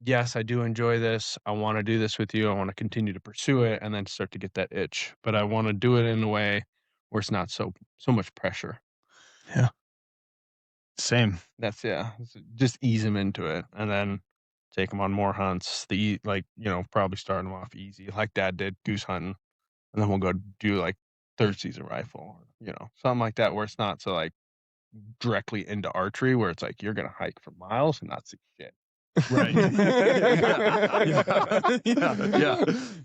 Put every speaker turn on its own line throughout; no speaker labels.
yes, I do enjoy this. I want to do this with you. I want to continue to pursue it and then start to get that itch. But I want to do it in a way where it's not so much pressure.
Yeah. Same.
That's just ease them into it and then take them on more hunts. Probably starting them off easy, like Dad did goose hunting, and then we'll go do like third season rifle, or, something like that, where it's not so like directly into archery, where it's like you're gonna hike for miles and not see shit.
Right.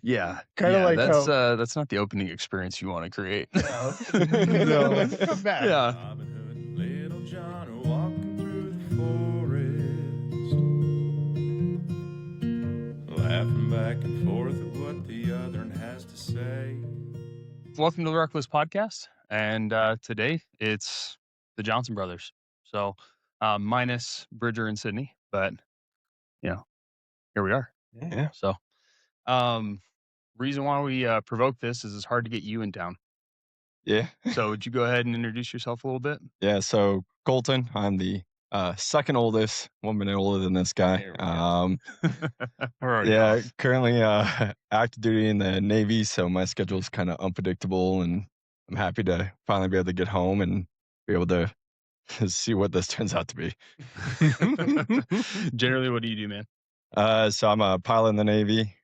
Yeah.
Kind of like
That's not the opening experience you want to create.
No.
Come back.
Yeah.
Robin Hood and Little John are walking through the forest, laughing back and forth at what the other one has to say.
Welcome to the RuckList podcast, and today it's the Johnson brothers. So minus Bridger and Sydney, but here we are.
Yeah.
So reason why we provoked this is it's hard to get you in town.
Yeah.
So would you go ahead and introduce yourself a little bit?
Yeah. So Colton, I'm the second oldest, 1 minute older than this guy. Currently active duty in the Navy, so my schedule is kind of unpredictable, and I'm happy to finally be able to get home and be able to see what this turns out to be.
Generally, what do you do, man?
So I'm a pilot in the Navy.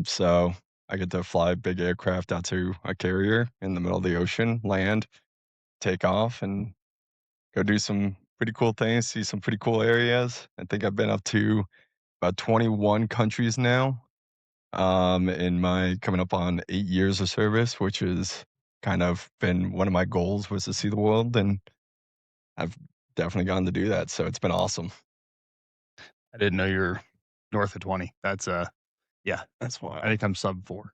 So I get to fly big aircraft out to a carrier in the middle of the ocean, land, take off, and go do some pretty cool things, see some pretty cool areas. I think I've been up to about 21 countries now. In my coming up on 8 years of service, which has kind of been one of my goals, was to see the world, and I've definitely gotten to do that. So it's been awesome.
I didn't know you're north of 20. That's
That's why
I think I'm sub 4.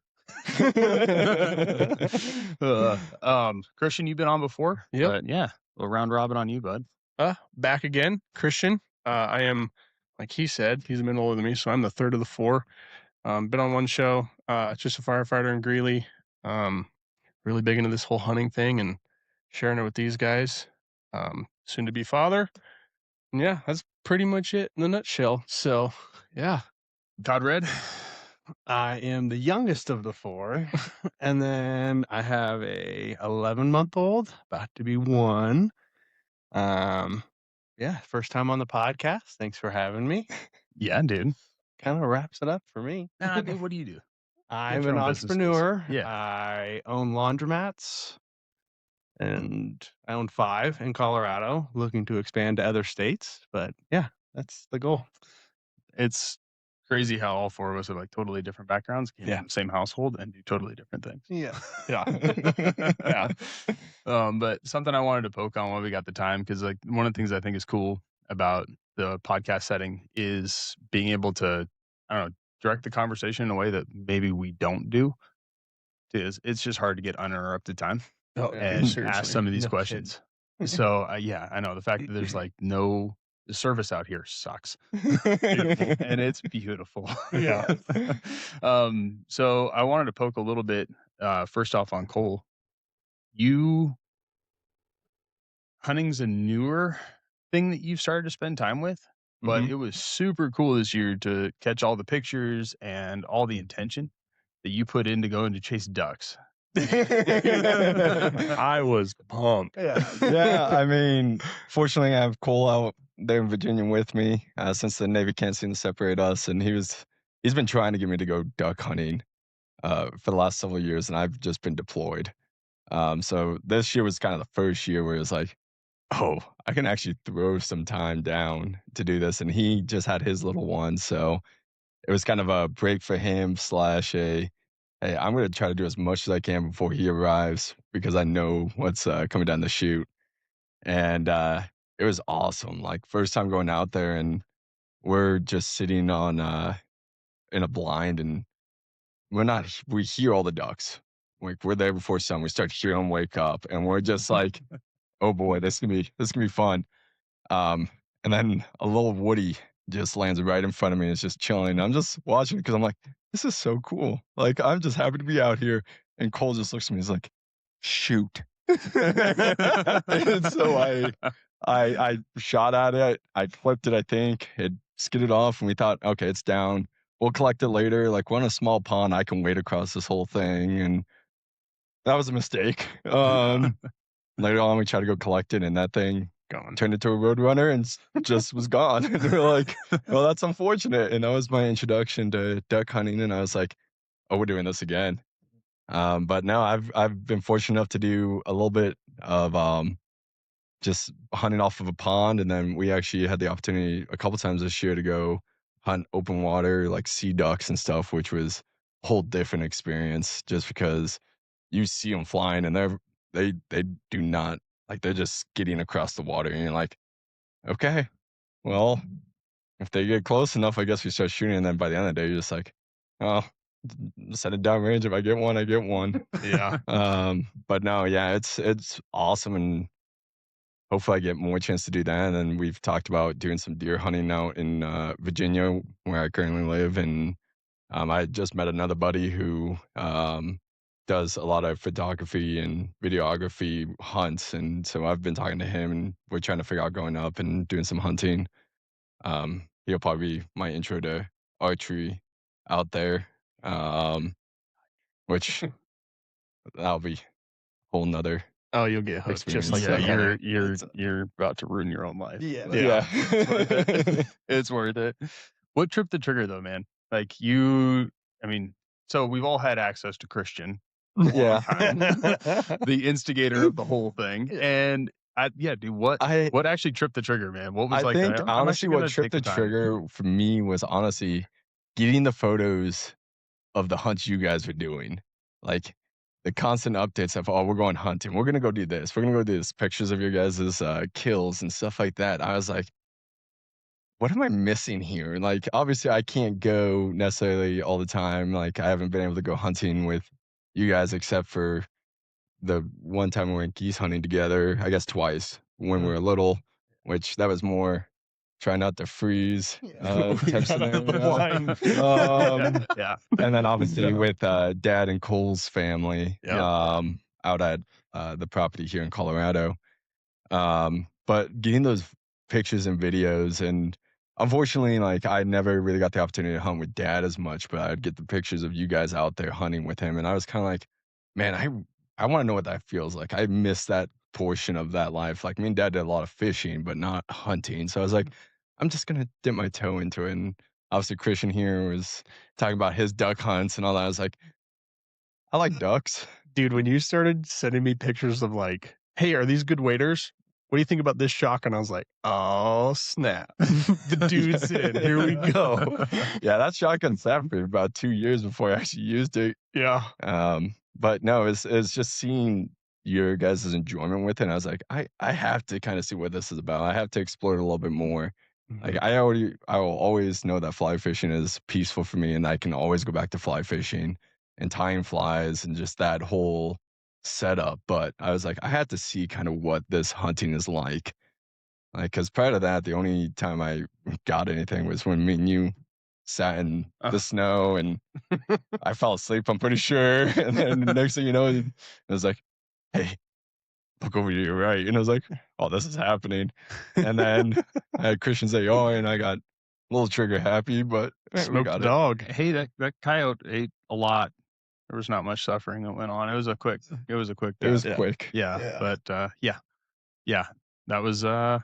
Christian, you've been on before.
Yep.
But yeah, a round robin on you, bud.
Back again, Christian. I am, like he said, he's a bit older than me, so I'm the third of the 4. Been on one show, just a firefighter in Greeley. Really big into this whole hunting thing and sharing it with these guys. Soon to be father. And yeah, that's pretty much it in a nutshell. So yeah.
Todd Red.
I am the youngest of the 4, and then I have a 11-month-old, about to be 1. First time on the podcast. Thanks for having me.
Yeah, dude.
Kind of wraps it up for me.
Nah, dude, what do you do?
I'm
your
an
own
entrepreneur.
businesses. Yeah.
I own laundromats, and I own 5 in Colorado, looking to expand to other states. But yeah, that's the goal.
It's crazy how all 4 of us have like totally different backgrounds, came from the same household, and do totally different things.
Yeah.
Yeah. But something I wanted to poke on while we got the time, because like one of the things I think is cool about the podcast setting is being able to, direct the conversation in a way that maybe we don't do. It's just hard to get uninterrupted time and ask some of these questions. So I know the fact that there's like no service out here sucks. And it's beautiful.
Yeah.
So I wanted to poke a little bit first off on Cole. Hunting's a newer thing that you've started to spend time with, but it was super cool this year to catch all the pictures and all the intention that you put into going to chase ducks.
I was pumped.
Yeah. I mean, fortunately, I have Cole out there in Virginia with me since the Navy can't seem to separate us, and he's been trying to get me to go duck hunting for the last several years, and I've just been deployed. So this year was kind of the first year where it was like, oh, I can actually throw some time down to do this, and he just had his little one, so it was kind of a break for him / hey, I'm going to try to do as much as I can before he arrives, because I know what's coming down the chute. And it was awesome. Like, first time going out there, and we're just sitting on in a blind, and we hear all the ducks. Like, we're there before sun. We start hearing them wake up, and we're just like, oh boy, this can be fun. And then a little woody just lands right in front of me. It's just chilling. I'm just watching it because I'm like, this is so cool. Like, I'm just happy to be out here. And Cole just looks at me. He's like, shoot. And so I shot at it. I flipped it, I think. It skidded off, and we thought, okay, it's down. We'll collect it later. Like, we're in a small pond. I can wade across this whole thing, and that was a mistake. Later on, we tried to go collect it, and that thing
Gone.
turned into a roadrunner and just was gone. And we were like, well, that's unfortunate. And that was my introduction to duck hunting. And I was like, oh, we're doing this again. But now I've been fortunate enough to do a little bit of just hunting off of a pond, and then we actually had the opportunity a couple times this year to go hunt open water, like sea ducks and stuff, which was a whole different experience. Just because you see them flying, and they do not, like, they're just skidding across the water, and you're like, okay, well, if they get close enough, I guess we start shooting, and then by the end of the day, you're just like, oh, set it down range. If I get one, I get one.
Yeah.
But no, yeah, it's awesome, and hopefully I get more chance to do that. And then we've talked about doing some deer hunting out in Virginia, where I currently live, and I just met another buddy who does a lot of photography and videography hunts, and so I've been talking to him, and we're trying to figure out going up and doing some hunting. He'll probably be my intro to archery out there, which that'll be a whole nother
Oh, you'll get hooked just like
experience.
that.
Yeah, you're about to ruin your own life.
Yeah.
But
Yeah.
it's worth it. It's worth it. What tripped the trigger though, man? Like I mean, so we've all had access to Christian,
Yeah.
the instigator of the whole thing, and dude, what actually tripped the trigger, man? What was
I think
I'm
honestly
actually
what
gonna
tripped
take
the
time.
trigger for me was honestly getting the photos of the hunts you guys were doing. Like the constant updates of, oh, we're going hunting, we're gonna go do this, we're gonna go do this, pictures of your guys' kills and stuff like that. I was like, what am I missing here? Like, obviously I can't go necessarily all the time. Like, I haven't been able to go hunting with you guys except for the one time we went geese hunting together, I guess twice when we were little, which that was more try not to freeze type scenario.
Yeah.
And then obviously with Dad and Cole's family out at the property here in Colorado. But getting those pictures and videos, and unfortunately, like, I never really got the opportunity to hunt with Dad as much, but I'd get the pictures of you guys out there hunting with him, and I was kind of like, man, I want to know what that feels like. I miss that portion of that life. Like, me and Dad did a lot of fishing, but not hunting. So I was like, I'm just gonna dip my toe into it. And obviously, Christian here was talking about his duck hunts and all that. I was like, I like ducks.
Dude, when you started sending me pictures of like, hey, are these good waders? What do you think about this shotgun? I was like, oh, snap. The dude's in. Here we go.
Yeah, that shotgun sat for about 2 years before I actually used it.
Yeah.
But no, it's just seeing your guys' enjoyment with it. And I was like, I have to kind of see what this is about. I have to explore it a little bit more. Like, I will always know that fly fishing is peaceful for me, and I can always go back to fly fishing and tying flies and just that whole setup. But I was like, I had to see kind of what this hunting is like. Like, because prior to that, the only time I got anything was when me and you sat in the snow, and I fell asleep, I'm pretty sure. And then the next thing you know, it was like, hey, look over to your right. And I was like, oh, this is happening. And then I had Christian's AR, and I got a little trigger happy, but we
Smoked
got
the dog.
Hey, that coyote ate a lot. There was not much suffering that went on. It was a quick
it was quick.
Yeah. But yeah. That was a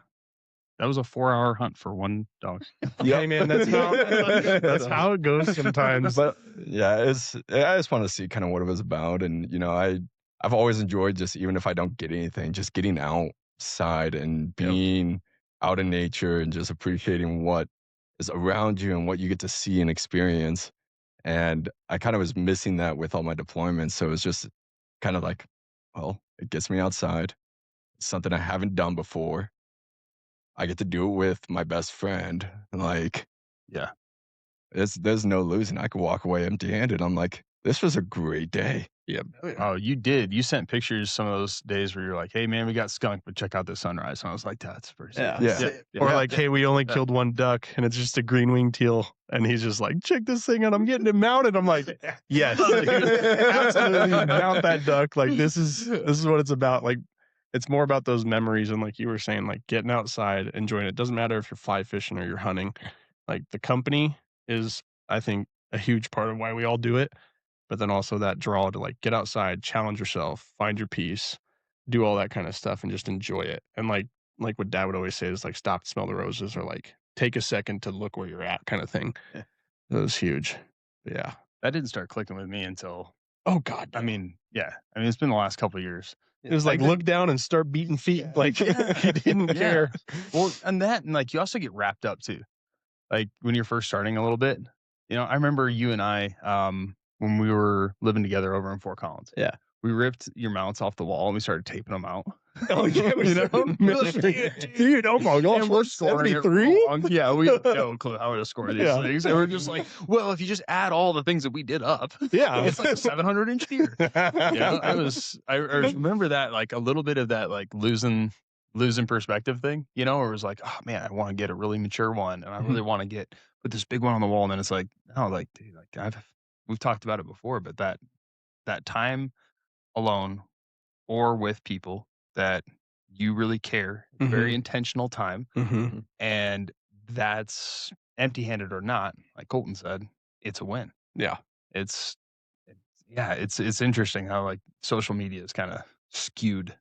4-hour hunt for one dog.
Hey, man, that's how it goes sometimes.
But yeah, I just want to see kind of what it was about. And, you know, I've always enjoyed, just even if I don't get anything, just getting outside and being out in nature and just appreciating what is around you and what you get to see and experience. And I kind of was missing that with all my deployments. So it's just kind of like, well, it gets me outside. It's something I haven't done before. I get to do it with my best friend. Like,
Yeah.
there's no losing. I could walk away empty-handed. I'm like, this was a great day.
Yeah. Oh, you did. You sent pictures some of those days where you're like, hey, man, we got skunked, but check out the sunrise. And I was like, that's pretty sick.
Yeah.
Or like, hey, we only killed one duck, and it's just a green winged teal. And he's just like, check this thing out. I'm getting it mounted. I'm like, yes, dude, absolutely mount that duck. Like, this is what it's about. Like, it's more about those memories, and like you were saying, like getting outside, enjoying it. Doesn't matter if you're fly fishing or you're hunting. Like the company is, I think, a huge part of why we all do it. But then also that draw to like get outside, challenge yourself, find your peace, do all that kind of stuff, and just enjoy it. And like what Dad would always say is like stop, smell the roses, or like take a second to look where you're at, kind of thing.
Yeah.
That was huge. But yeah.
That didn't start clicking with me until
Oh God.
I mean, it's been the last couple of years.
It was like look down and start beating feet. Like you didn't care.
Well, and like you also get wrapped up too. Like when you're first starting a little bit. I remember you and I, when we were living together over in Fort Collins.
Yeah.
We ripped your mounts off the wall and we started taping them out.
Oh yeah, dude, oh my gosh,
And we're scoring
73?
Yeah, we have no clue how to score these
Yeah.
things. And we're just like, well, if you just add all the things that we did up,
Yeah.
it's like a 700-inch deer. I remember that, like a little bit of that, like losing perspective thing, where it was like, oh man, I want to get a really mature one, and I really want to put this big one on the wall, and then it's like, oh, like dude, like we've talked about it before, but that time alone or with people that you really care, it's a very intentional time, and that's empty-handed or not, like Colton said, it's a win.
Yeah.
It's interesting how like social media is kind of skewed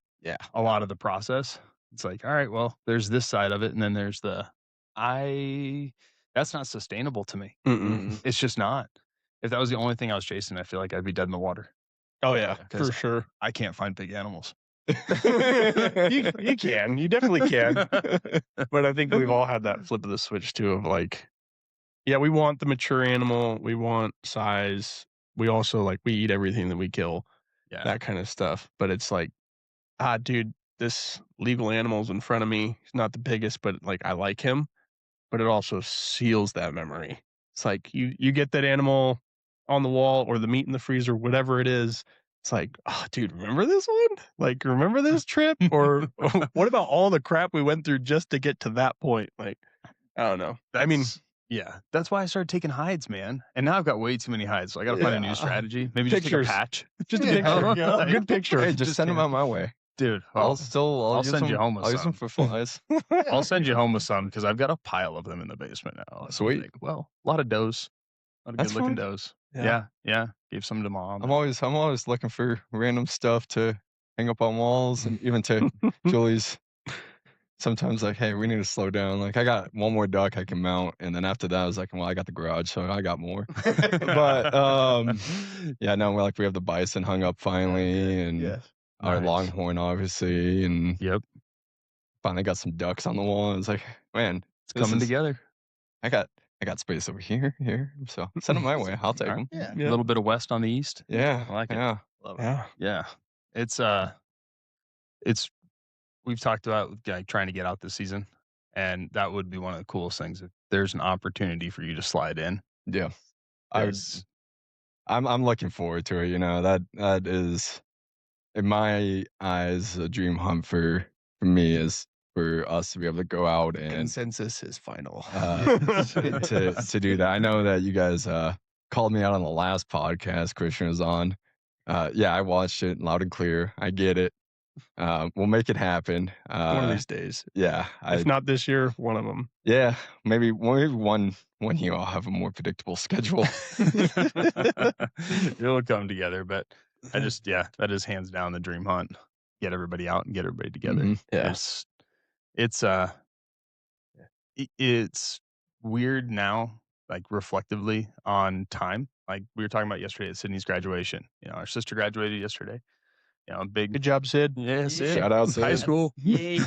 a lot of the process. It's like, all right, well, there's this side of it, and then there's that's not sustainable to me. It's just not. If that was the only thing I was chasing, I feel like I'd be dead in the water.
Oh yeah, for sure.
I can't find big animals.
You can. You definitely can. But I think we've all had that flip of the switch too of like, yeah, we want the mature animal, we want size. We also like we eat everything that we kill.
Yeah.
That kind of stuff. But it's like, dude, this legal animal's in front of me. He's not the biggest, but like I like him. But it also seals that memory. It's like you get that animal on the wall or the meat in the freezer, whatever it is. It's like, oh, dude, remember this one? Like, remember this trip? Or what about all the crap we went through just to get to that point? Like, I don't know.
That's why I started taking hides, man. And now I've got way too many hides, so I got to find a new strategy. Maybe just take a patch.
Just a picture.
Like,
good picture.
Hey, just send them out my way.
Dude,
I'll
I'll send you home with
I'll use them
some.
for flies.
I'll send you home with some because I've got a pile of them in the basement now.
Sweet.
Like, well, a lot of does. A lot of
That's
good looking
fun.
does.
Yeah.
Yeah. Gave some to mom.
I'm always looking for random stuff to hang up on walls, and even to Julie's. Sometimes like, hey, we need to slow down. Like I got one more duck I can mount, and then after that I was like, well, I got the garage, so I got more. But yeah, no, we have the bison hung up finally, and our
Nice.
longhorn obviously, and
Yep.
finally got some ducks on the wall. It's like, man,
It's coming together.
I got space over here, so send them my way. I'll take them.
Yeah. A little bit of west on the east.
Yeah,
I like it.
yeah.
Love it.
Yeah.
Yeah. It's we've talked about like trying to get out this season, and that would be one of the coolest things if there's an opportunity for you to slide in.
Yeah.
It's-
I'm looking forward to it. That is, in my eyes, a dream hunt for me is for us to be able to go out and
Consensus is final.
to do that. I know that you guys called me out on the last podcast Christian was on. Yeah, I watched it loud and clear. I get it. We'll make it happen.
One of these days.
Yeah.
If not this year, one of them.
Yeah, maybe one year I'll have a more predictable schedule.
It'll come together, but that is hands down the dream hunt. Get everybody out and get everybody together.
Mhm.
Yeah.
It's weird now, like reflectively on time. Like we were talking about yesterday at Sydney's graduation. Our sister graduated yesterday. Big
Good job, Sid.
Yeah, Sid.
Shout out,
High
Sid.
school. Yay.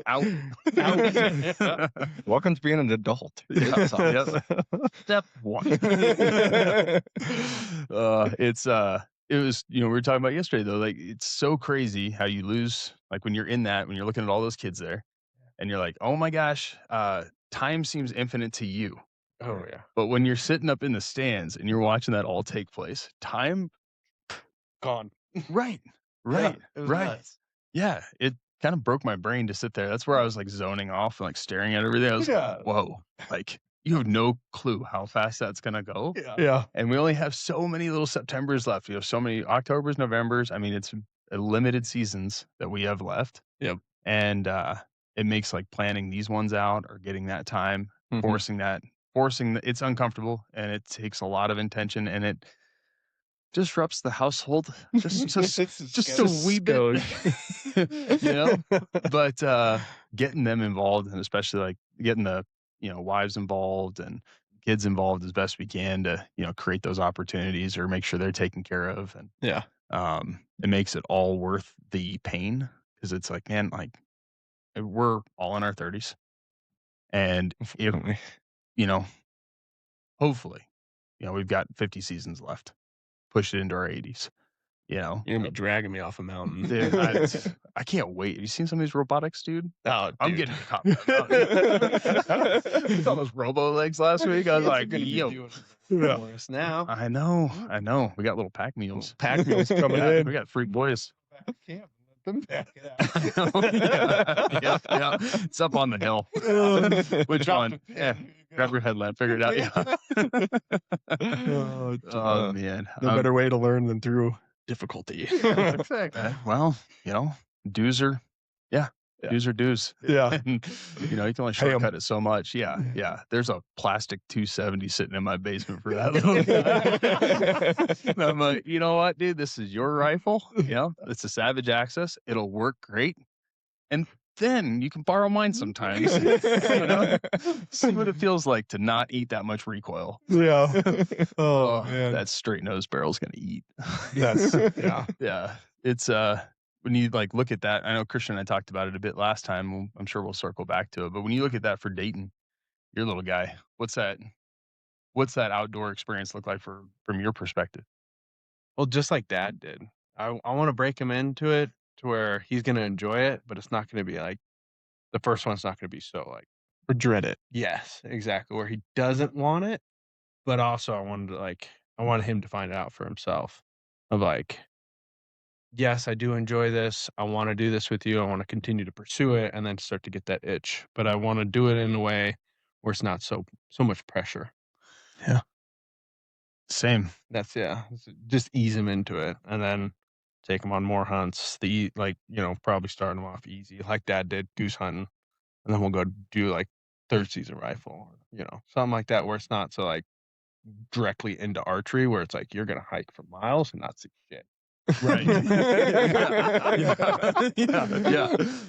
Out.
Welcome to being an adult.
Yep. Step one. It was, we were talking about yesterday though, like it's so crazy how you lose, like when you're in that, when you're looking at all those kids there and you're like, oh my gosh, time seems infinite to you.
Oh yeah.
But when you're sitting up in the stands and you're watching that all take place, time
Gone.
Right.
It was
Right.
nuts.
Yeah. It kind of broke my brain to sit there. That's where I was like zoning off and like staring at everything. I was like, whoa, like you have no clue how fast that's going to go.
Yeah.
And we only have so many little Septembers left. You have so many Octobers, Novembers. I mean, it's limited seasons that we have left.
Yep.
And it makes like planning these ones out or getting that time,
Mhm.
forcing forcing it's uncomfortable and it takes a lot of intention and it disrupts the household just a wee bit, you know. But getting them involved, and especially like getting the wives involved and kids involved as best we can to create those opportunities or make sure they're taken care of, and
Yeah.
it makes it all worth the pain because it's like, man, like we're all in our 30s, and if hopefully, we've got 50 seasons left, push it into our 80s.
You're gonna be dragging me off a mountain.
Dude, I can't wait. Have you seen some of these robotics, dude?
Oh,
I'm
dude.
getting a cop. I saw those robo legs last week. I was like, yo.
For us now.
I know. We got little pack meals.
Pack meals coming in.
We got free boys.
Camp. Let them pack it out.
Yeah. It's up on the hill. Which one? Yeah. Grab your headlamp. Figure it out. Yeah. Oh man.
No better way to learn than through difficulty.
Exactly.
Well, dues are, dues are dues.
Yeah.
And, you can only shortcut it so much. Yeah. There's a plastic 270 sitting in my basement for that little guy. And I'm like, you know what, dude? This is your rifle. It's a Savage Access. It'll work great. And then you can borrow mine sometimes. See what it feels like to not eat that much recoil.
Yeah. Oh, man.
That straight nose barrel's gonna eat.
That's
Yeah. It's when you like look at that, I know Christian and I talked about it a bit last time. I'm sure we'll circle back to it. But when you look at that for Dayton, your little guy, what's that outdoor experience look like from your perspective?
Well, just like Dad did. I want to break him into it to where he's going to enjoy it, but it's not going to be like the first one's not going to be so like
or dread it.
yes, exactly, where he doesn't want it, but also I wanted him to find out for himself of like, yes, I do enjoy this. I want to do this with you. I want to continue to pursue it and then start to get that itch, but I want to do it in a way where it's not so much pressure.
Yeah.
Same.
That's just ease him into it and then take him on more hunts. Probably starting him off easy, like Dad did, goose hunting, and then we'll go do like third season rifle, or, something like that, where it's not so like directly into archery, where it's like you're gonna hike for miles and not see shit.
Right.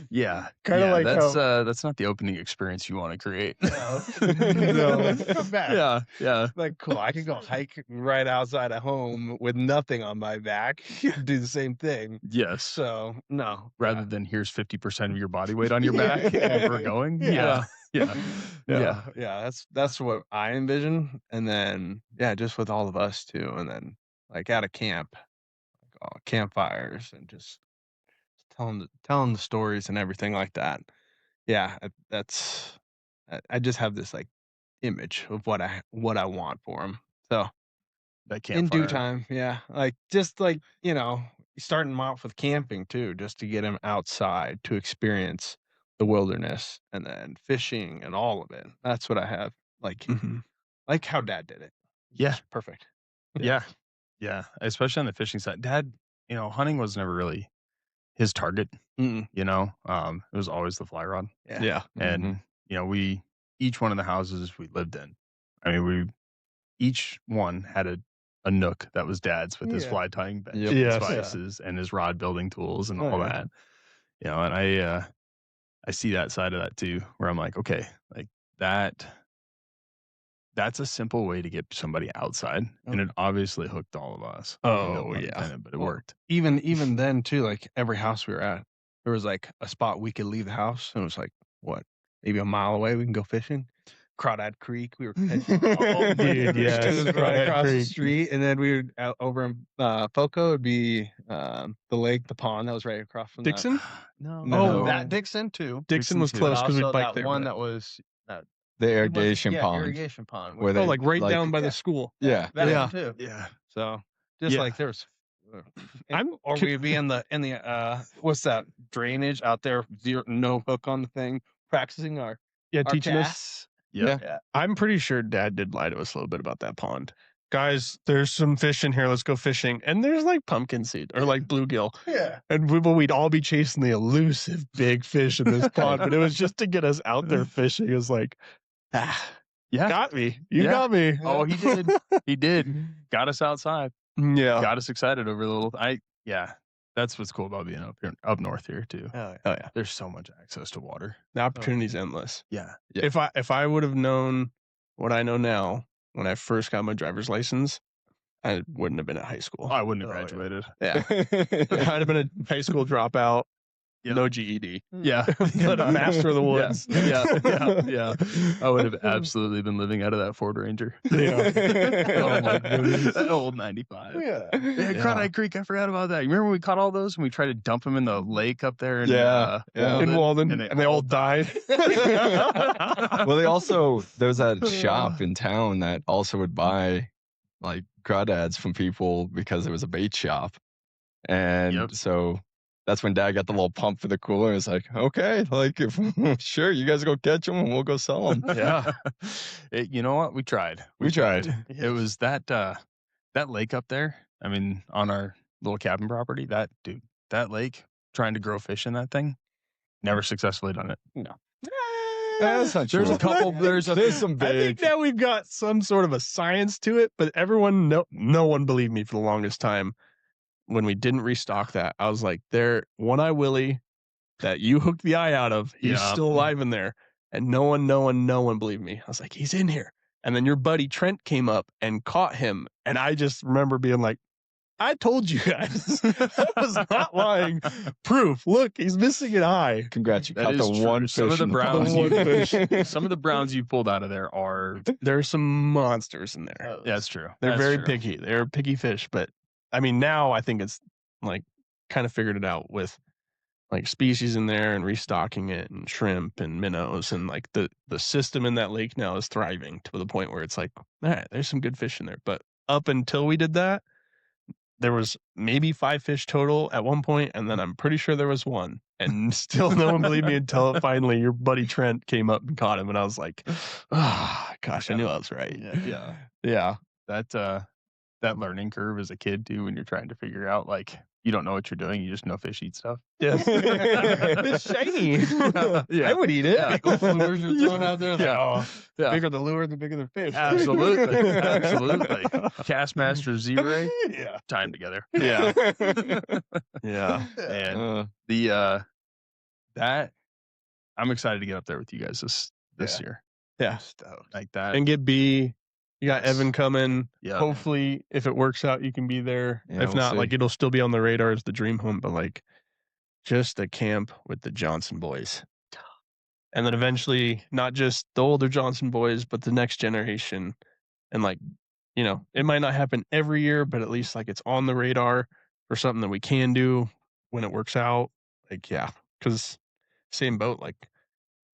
Yeah.
Kind of like
that's not the opening experience you want to create.
No. Come back.
Yeah.
Like, cool. I can go hike right outside of home with nothing on my back. Do the same thing.
Yes.
So no.
Rather than here's 50% of your body weight on your back and we're going. Yeah.
That's what I envision. And then just with all of us too. And then like at a camp, campfires and just telling the stories and everything like that. Yeah, I just have this like image of what I want for him. So
that
in due
campfire.
time, like just like starting him off with camping too, just to get him outside to experience the wilderness and then fishing and all of it. That's what I have like like how Dad did it.
Yeah.
It's perfect.
Yeah, especially on the fishing side. Dad, hunting was never really his target. It was always the fly rod.
Yeah.
And we each one of the houses we lived in, I mean, we each one had a nook that was Dad's with his fly tying bench, his spices, and his rod building tools and all that. And I see that side of that too, where I'm like, okay, like that's a simple way to get somebody outside, and it obviously hooked all of us.
Oh yeah,
but it worked.
Even then too, like every house we were at, there was like a spot we could leave the house, and it was like maybe a mile away. We can go fishing. Crawdad Creek. We were fishing.
Oh, dude, yes,
right across the
Creek.
street, and then we were out over in Poco. It'd be the lake, the pond that was right across from
Dixon.
No.
Oh,
that Dixon too.
Dixon was
But
close because we
also
biked
that
there.
one that was
The irrigation pond.
irrigation pond.
Where they,
like right
like-
down by the school.
Yeah.
that
Yeah.
one too.
Yeah.
So just
Yeah.
like there's,
I'm
or we'd be in the what's that drainage out there? No hook on the thing. Practicing our
teaching us.
casts.
Yeah.
I'm pretty sure Dad did lie to us a little bit about that pond. Guys, there's some fish in here. Let's go fishing. And there's like pumpkin seed or like bluegill.
Yeah.
And we'd all be chasing the elusive big fish in this pond. But it was just to get us out there fishing. It was like,
Yeah.
got me. You
Yeah.
got me.
Oh, he did. He did. Got us outside.
Yeah.
Got us excited over the little. Yeah. That's what's cool about being up north here too.
Oh,
Oh yeah.
There's so much access to water.
The opportunity's endless.
Yeah.
Yeah.
If I would have known what I know now when I first got my driver's license, I wouldn't have been at high school.
I wouldn't have graduated.
Yeah. I'd have been a high school dropout,
Yep.
no GED.
Yeah.
But a master of the woods.
Yeah. I would have absolutely been living out of that Ford Ranger.
Yeah.
Oh my goodness. That old 95.
Yeah.
Crawdad Creek, I forgot about that. You remember when we caught all those and we tried to dump them in the lake up there in
Yeah.
In Walden, and they all died.
Well, there was that shop in town that also would buy like crawdads from people because it was a bait shop. And
Yep.
so that's when Dad got the little pump for the cooler. It's like, okay, like if sure, you guys go catch them and we'll go sell them.
Yeah. You know what? We tried.
We tried.
It was that lake up there. I mean, on our little cabin property, that lake, trying to grow fish in that thing, never successfully done it.
No.
That's not
There's
true.
a couple. There's
some
I think now we've got some sort of a science to it, but no one believed me for the longest time when we didn't restock that. I was like, One Eye Willie that you hooked the eye out of, he's
Yeah.
still alive in there. And no one believed me. I was like, he's in here. And then your buddy Trent came up and caught him. And I just remember being like, I told you guys. I was not lying. Proof. Look, he's missing an eye.
Congrats, you
That
caught
is
the
true.
one
Some
fish.
of the
in
browns
pond.
some of the browns you pulled out of there are.
There's some monsters in there.
Yeah, that's true.
They're
That's
very
true.
picky. They're picky fish. But I mean, now I think it's like kind of figured it out with like species in there and restocking it and shrimp and minnows, and like the system in that lake now is thriving to the point where it's like, all right, there's some good fish in there. But up until we did that, there was maybe 5 fish total at one point, and then I'm pretty sure there was one, and still no one believed me until finally your buddy Trent came up and caught him, and I was like, oh gosh, I knew I was right. Yeah.
That learning curve as a kid too, when you're trying to figure out, like, you don't know what you're doing, you just know fish eat stuff.
Yes. It's shiny.
Yeah.
I would eat it.
Yeah.
lures you're throwing out there.
Yeah. Yeah.
Bigger the lure, the bigger the fish.
Absolutely. Castmaster Z-Ray,
Yeah.
time together.
Yeah. Yeah.
And that I'm excited to get up there with you guys this year.
Yeah.
Like that.
And get B. You got Evan coming.
Yeah.
Hopefully, if it works out, you can be there.
Yeah,
if
we'll
not,
see.
like it'll still be on the radar as the dream home, but like just a camp with the Johnson boys. And then eventually, not just the older Johnson boys, but the next generation. And like, you know, it might not happen every year, but at least like it's on the radar for something that we can do when it works out. Like, yeah, because same boat, like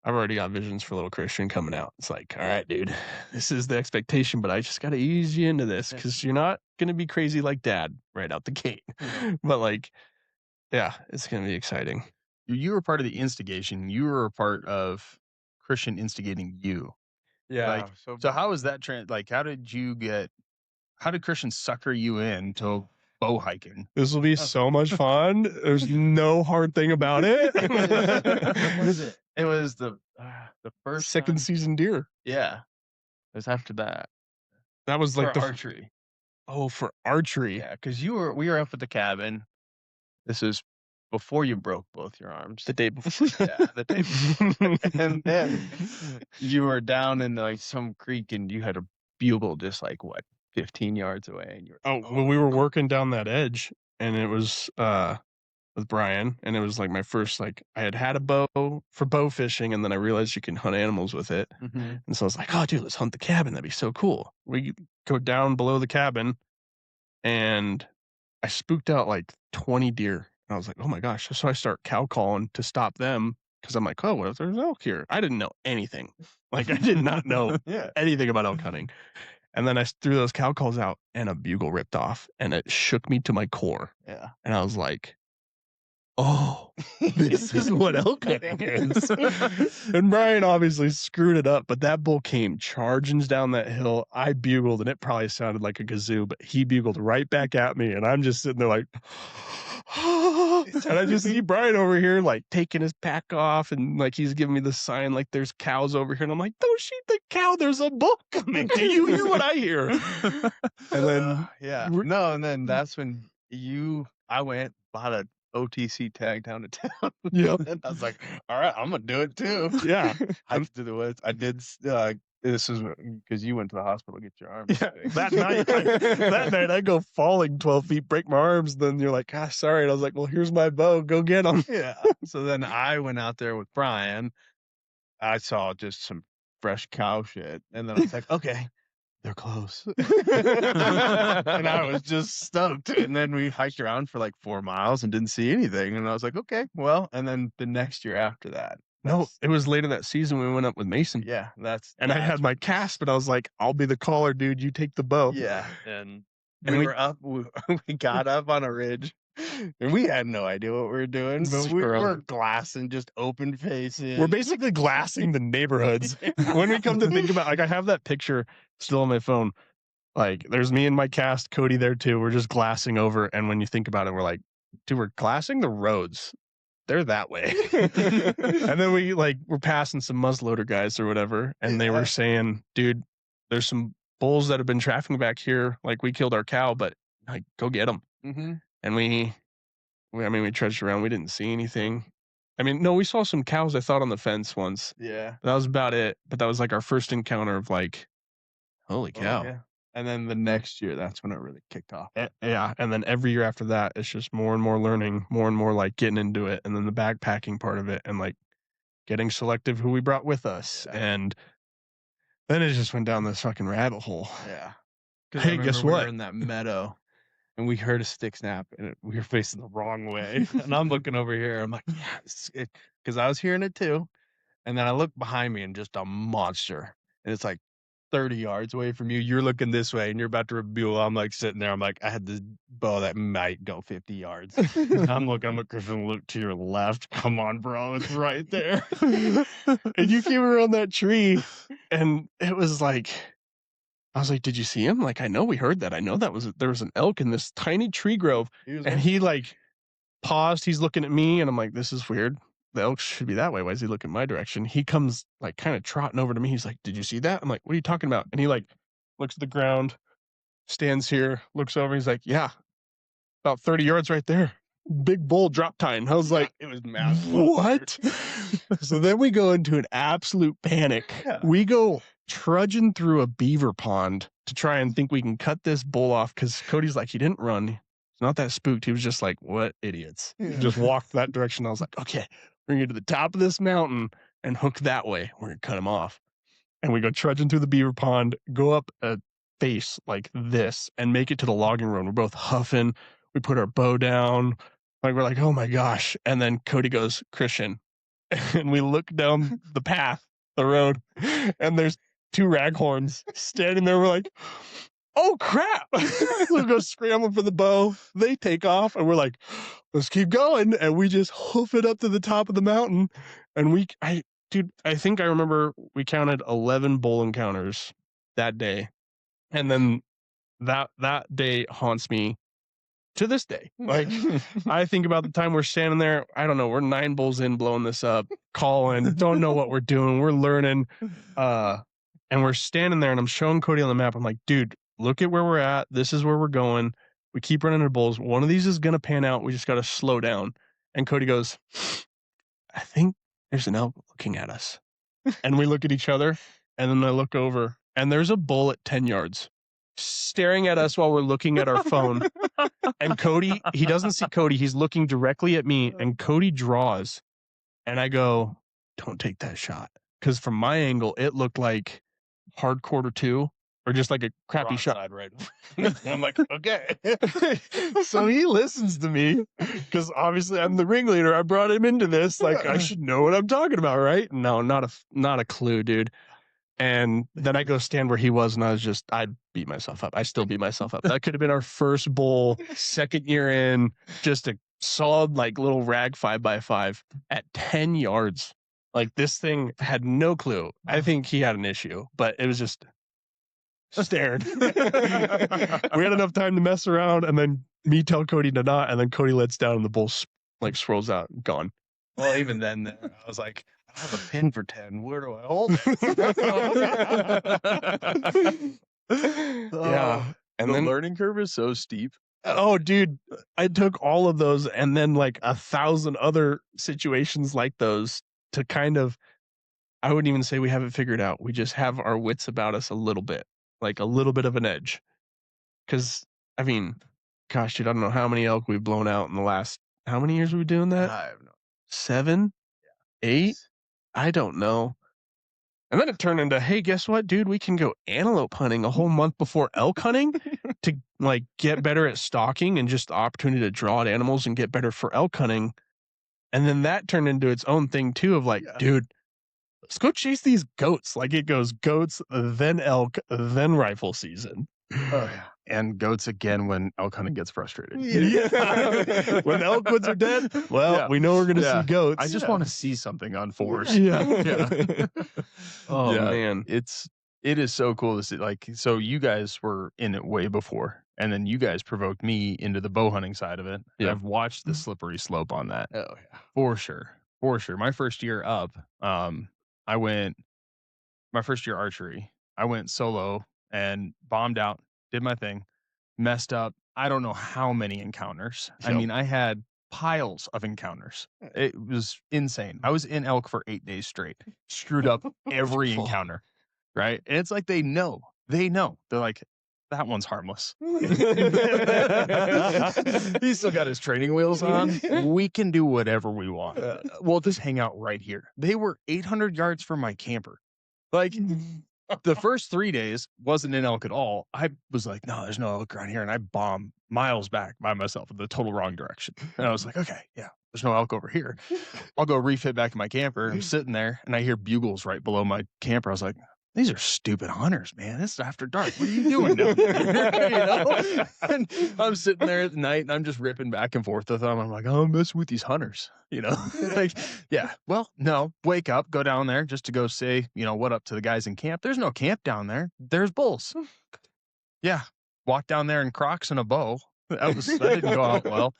I've already got visions for little Christian coming out. It's like, all right, dude, this is the expectation, but I just got to ease you into this because you're not going to be crazy like Dad right out the gate. But like, yeah, it's going to be exciting.
You were part of the instigation. You were a part of Christian instigating you.
Yeah.
Like, so how was that how did Christian sucker you in to bow hiking?
This will be so much fun. There's no hard thing about it.
What is it? It was the first
Second
time-
season deer.
Yeah. It was after that.
That was like
For
the
archery.
for archery.
Yeah, because we were up at the cabin. This is before you broke both your arms.
The day before.
Yeah, the day before. And then you were down in like some creek and you had a bugle just like 15 yards away, and you were
Oh, well, we were working down that edge, and it was with Brian, and it was like my first I had a bow for bow fishing, and then I realized you can hunt animals with it,
Mhm.
and so I was like, oh, dude, let's hunt the cabin. That'd be so cool. We go down below the cabin, and I spooked out like 20 deer. And I was like, oh my gosh. So I start cow calling to stop them because I'm like, oh, what if there's elk here? I didn't know anything. Like, I did not know
Yeah.
anything about elk hunting. And then I threw those cow calls out, and a bugle ripped off, and it shook me to my core.
Yeah.
And I was like, oh, this is what elk hunting is. And Brian obviously screwed it up, but that bull came charging down that hill. I bugled, and it probably sounded like a kazoo, but he bugled right back at me, and I'm just sitting there like, And I just see Brian over here, like taking his pack off, and like he's giving me the sign, like there's cows over here, and I'm like, don't shoot the cow. There's a bull coming. Do you hear what I hear? And then
and then that's when I went bought a OTC tag down to town.
Yep.
And I was like, all right, I'm gonna do it too.
Yeah.
Hiked to the woods. I did. This is because you went to the hospital to get your arm.
Yeah, that night I go falling 12 feet, break my arms. Then you're like, sorry. And I was like, well, here's my bow. Go get them.
Yeah. So then I went out there with Brian. I saw just some fresh cow shit, and then I was like, okay, they're close. And I was just stoked. And then we hiked around for like 4 miles and didn't see anything. And I was like, okay, well. And then the next year after that.
No, it was later that season we went up with Mason.
Yeah,
I had my cast, but I was like, I'll be the caller, dude. You take the bow.
Yeah, and we were up. We got up on a ridge, and we had no idea what we were doing. But we were glassing just open faces.
We're basically glassing the neighborhoods. When we come to think about, like, I have that picture still on my phone. Like, there's me and my cast, Cody there too. We're just glassing over, and when you think about it, we're like, dude, we're glassing the roads. They're that way. And then we're passing some muzzleloader guys or whatever, and they were saying, dude, there's some bulls that have been trafficking back here. Like, we killed our cow, but like, go get them.
Mm-hmm.
And we trudged around. We didn't see anything. I mean, no, we saw some cows, I thought, on the fence once.
Yeah.
That was about it. But that was like our first encounter of like, holy cow.
Yeah. And then the next year, that's when it really kicked off.
Yeah. And then every year after that, it's just more and more learning, more and more like getting into it. And then the backpacking part of it and like getting selective who we brought with us. Yeah. And then it just went down this fucking rabbit hole.
Yeah.
Hey, guess what?
We were in that meadow and we heard a stick snap and we were facing the wrong way. And I'm looking over here. I'm like, yes. Because I was hearing it too. And then I look behind me and just a monster. And it's like 30 yards away from you. You're looking this way and you're about to reveal. I'm like sitting there. I'm like, I had this bow that might go 50 yards. I'm looking, Griffin, look to your left. Come on, bro. It's right there.
And you came around that tree and it was like, I was like, did you see him? Like, I know we heard that. I know there was an elk in this tiny tree grove. And he like paused. He's looking at me and I'm like, this is weird. The elk should be that way. Why is he looking my direction? He comes like kind of trotting over to me. He's like, did you see that? I'm like, what are you talking about? And he like looks at the ground, stands here, looks over. He's like, yeah, about 30 yards right there. Big bull drop tine. I was like,
it was massive.
What? So then we go into an absolute panic. Yeah. We go trudging through a beaver pond to try and think we can cut this bull off because Cody's like, he didn't run. He's not that spooked. He was just like, what idiots. Yeah. Just walked that direction. I was like, okay, we're going to get to the top of this mountain and hook that way. We're going to cut him off. And we go trudging through the beaver pond, go up a face like this and make it to the logging road. We're both huffing. We put our bow down. Like, we're like, oh my gosh. And then Cody goes, Christian. And we look down the path, the road, and there's 2 raghorns standing there. We're like, oh crap. We go scrambling for the bow. They take off and we're like, let's keep going. And we just hoof it up to the top of the mountain. And I think I remember we counted 11 bull encounters that day. And then that day haunts me to this day. Like, I think about the time we're standing there, I don't know, we're 9 bulls in, blowing this up, calling, don't know what we're doing, we're learning, and we're standing there and I'm showing Cody on the map. I'm like, dude, look at where we're at. This is where we're going. We keep running into bulls. One of these is going to pan out. We just got to slow down. And Cody goes, I think there's an elk looking at us. And we look at each other and then I look over and there's a bull at 10 yards. Staring at us while we're looking at our phone. And Cody, he doesn't see Cody. He's looking directly at me and Cody draws. And I go, don't take that shot. Because from my angle, it looked like hard quarter 2 or just like a crappy shot.
Right. I'm like, okay.
So he listens to me because obviously I'm the ringleader. I brought him into this. Like, I should know what I'm talking about, right? No, not a clue, dude. And then I go stand where he was, and I beat myself up. I still beat myself up. That could have been our first bull, 2nd year in, just a solid, like, little rag 5x5 at 10 yards. Like, this thing had no clue. I think he had an issue, but it was just stared. We had enough time to mess around, and then me tell Cody to not, and then Cody lets down, and the bull like swirls out, gone.
Well, even then, I was like, I have a pin for 10. Where do I hold it?
Yeah. And
the
then
learning curve is so steep.
oh, dude, I took all of those and then like 1,000 other situations like those to kind of, I wouldn't even say we have it figured out. We just have our wits about us a little bit, like a little bit of an edge. Because, I mean, gosh, dude, I don't know how many elk we've blown out in the last, how many years were we doing that?
I have no.
7? 8? I don't know. And then it turned into, hey, guess what, dude? We can go antelope hunting a whole month before elk hunting to like get better at stalking and just the opportunity to draw at animals and get better for elk hunting. And then that turned into its own thing too of like, dude, let's go chase these goats. Like it goes goats, then elk, then rifle season.
Oh, yeah. And goats again when elk hunting gets frustrated.
Yeah. When the elk woods are dead, well, we know we're going to see goats.
I just want to see something on force.
Yeah. Oh,
Yeah.
man.
It is so cool to see. Like, so you guys were in it way before, and then you guys provoked me into the bow hunting side of it.
Yeah.
I've watched the slippery slope on that.
Oh, yeah.
For sure. For sure. My first year up, my first year archery, I went solo and bombed out, did my thing, messed up. I don't know how many encounters. I
Yep.
mean, I had piles of encounters. It was insane. I was in elk for 8 days straight, screwed up every encounter, right? And it's like they know. They're like, that one's harmless. He's still got his training wheels on. We can do whatever we want. We'll just hang out right here. They were 800 yards from my camper. Like the first 3 days wasn't in elk at all. I was like, no, there's no elk around here. And I bombed miles back by myself in the total wrong direction. And I was like, okay, yeah, there's no elk over here. I'll go refit back in my camper. I'm sitting there and I hear bugles right below my camper. I was like, these are stupid hunters, man. It's after dark. What are you doing down there? You know? And I'm sitting there at night and I'm just ripping back and forth with them. I'm like, oh, I'm messing with these hunters, you know? Like, yeah, well, no, wake up, go down there just to go say, you know, what up to the guys in camp. There's no camp down there. There's bulls. Yeah. Walk down there in Crocs and a bow. That didn't go out well.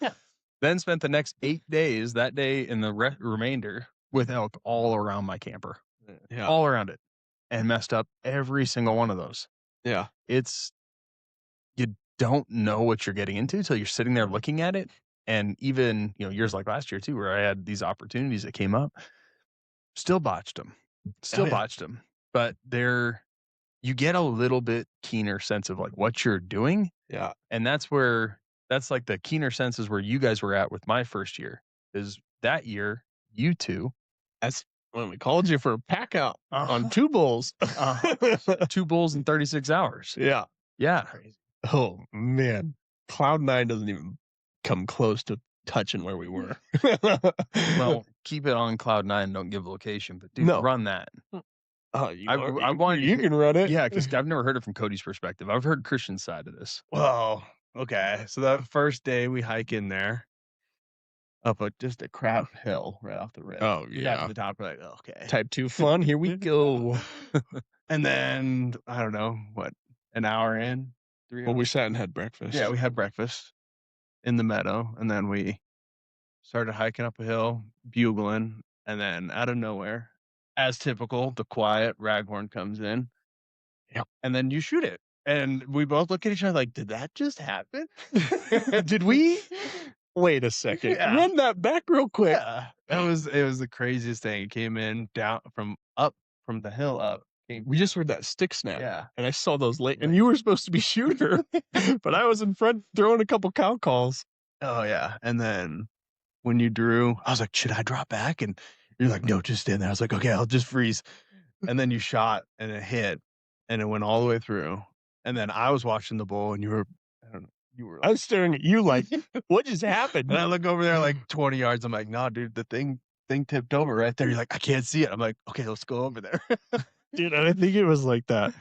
Then spent the next 8 days, that day and the remainder, with elk all around my camper.
Yeah.
All around it. And messed up every single one of those.
Yeah.
You don't know what you're getting into till you're sitting there looking at it. And even, you know, years like last year too, where I had these opportunities that came up, still botched them. But you get a little bit keener sense of like what you're doing.
Yeah.
And that's like the keener sense is where you guys were at with my first year. Is that year, you two.
That's when we called you for a pack out on 2 bulls.
2 bulls in 36 hours.
Yeah.
Yeah.
Oh, man. Cloud 9 doesn't even come close to touching where we were.
Well, keep it on Cloud 9. Don't give location, but dude,
No.
run that.
Oh,
I wanted
you can run it.
Yeah, because I've never heard it from Cody's perspective. I've heard Christian's side of this.
Well, okay. So that first day we hike in there up just a crap hill right off the rip.
Oh,
Got
yeah.
to the top, we're like, okay.
Type 2 fun. Here we go.
And then, I don't know, what, an hour in? 3 hours?
Well, we sat and had breakfast.
Yeah, we had breakfast in the meadow, and then we started hiking up a hill, bugling, and then out of nowhere, as typical, the quiet raghorn comes in.
Yep.
And then you shoot it. And we both look at each other like, did that just happen?
Did we? Wait a second.
Yeah.
Run that back real quick.
Yeah. It was the craziest thing. It came in down from the hill up.
We just heard that stick snap.
Yeah.
And I saw those late, and you were supposed to be shooter, but I was in front throwing a couple cow calls.
Oh yeah. And then when you drew, I was like, should I drop back? And you're like, no, just stand there. I was like, okay, I'll just freeze. And then you shot and it hit and it went all the way through. And then I was watching the bull and you were, I don't know, you were
I was staring at you like, what just happened?
and I look over there like 20 yards. I'm like, no, dude, the thing tipped over right there. You're like, I can't see it. I'm like, okay, let's go over there.
Dude, and I think it was like that.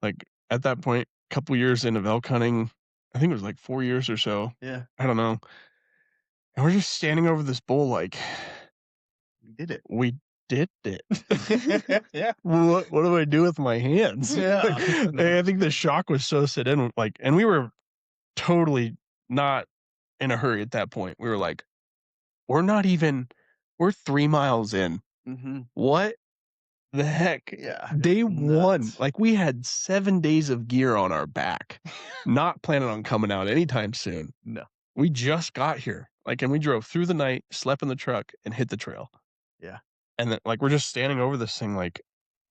Like at that point, a couple years into elk hunting, I think it was like 4 years or so.
Yeah.
I don't know. And we're just standing over this bull like,
We did it.
we did it.
Yeah.
What do I do with my hands?
Yeah.
Like, and I think the shock was so set in, like, and we were totally not in a hurry at that point. We were like, we're 3 miles in.
Mm-hmm.
What the heck?
Yeah.
Day one,
Nuts.
like we had 7 days of gear on our back, not planning on coming out anytime soon.
No.
We just got here, like, and we drove through the night, slept in the truck, and hit the trail.
Yeah.
And then, like, we're just standing over this thing, like,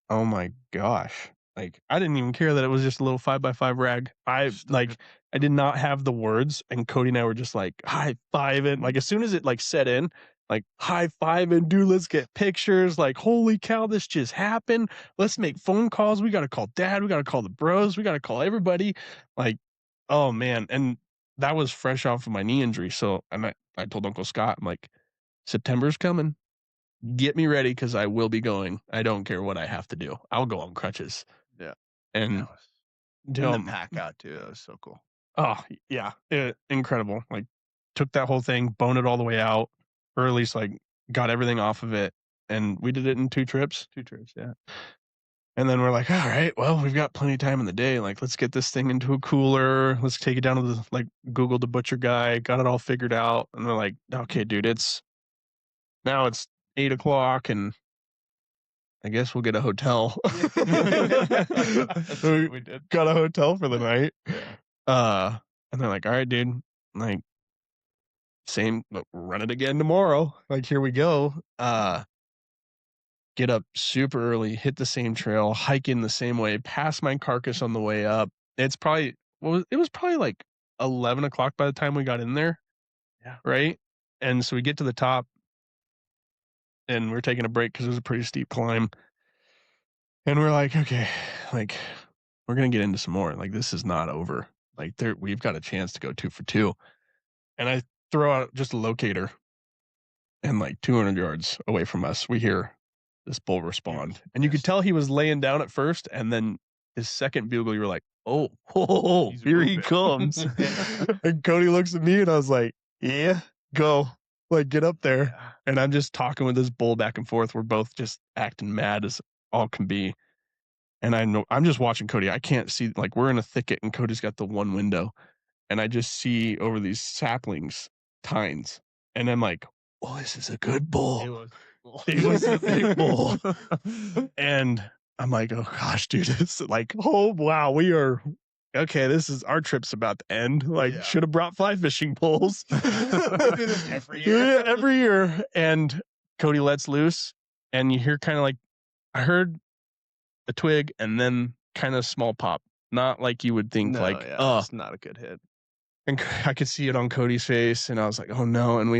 oh my gosh. Like, I didn't even care that it was just a little 5x5 rag.
Stupid.
I did not have the words, and Cody and I were just like high fiving. Like, as soon as it like set in, like high fiving, dude, let's get pictures. Like, holy cow, this just happened. Let's make phone calls. We got to call dad. We got to call the bros. We got to call everybody. Like, oh man. And that was fresh off of my knee injury. So I told Uncle Scott, I'm like, September's coming. Get me ready because I will be going. I don't care what I have to do. I'll go on crutches.
Yeah.
And
And the pack out too. That was so cool.
oh yeah, incredible. Like took that whole thing, boned it all the way out, or at least like got everything off of it. And we did it in 2 trips.
2 trips, yeah.
And then we're like, all right, well, we've got plenty of time in the day. Like, let's get this thing into a cooler. Let's take it down to the like Google the butcher guy, got it all figured out. And they're like, okay, dude, it's 8 o'clock and I guess we'll get a hotel.
We did.
Got a hotel for the night. And they're like, all right, dude, like same, run it again tomorrow. Like, here we go. Get up super early, hit the same trail, hike in the same way, pass my carcass on the way up. It's probably, it was probably like 11 o'clock by the time we got in there.
Yeah.
Right. And so we get to the top and we're taking a break because it was a pretty steep climb. And we're like, okay, like we're going to get into some more. Like, this is not over. Like we've got a chance to go 2 for 2. And I throw out just a locator and like 200 yards away from us, we hear this bull respond. And you could tell he was laying down at first. And then his second bugle, you were like, oh, here he comes. And Cody looks at me and I was like, yeah, go. Like, get up there. And I'm just talking with this bull back and forth. We're both just acting mad as all can be. And I know I'm just watching Cody. I can't see, like, we're in a thicket and Cody's got the one window. And I just see over these saplings, tines. And I'm like, oh, this is a good bull. It was a big bull. And I'm like, oh gosh, dude, it's like, oh wow, we are okay. This is our trip's about to end. Like, should have brought fly fishing poles.
We do this every year.
Yeah, every year. And Cody lets loose, and you hear kind of like, I heard a twig and then kind of small pop. Not like you would think, like, oh,
it's not a good hit.
and I could see it on Cody's face, and I was like, oh no. And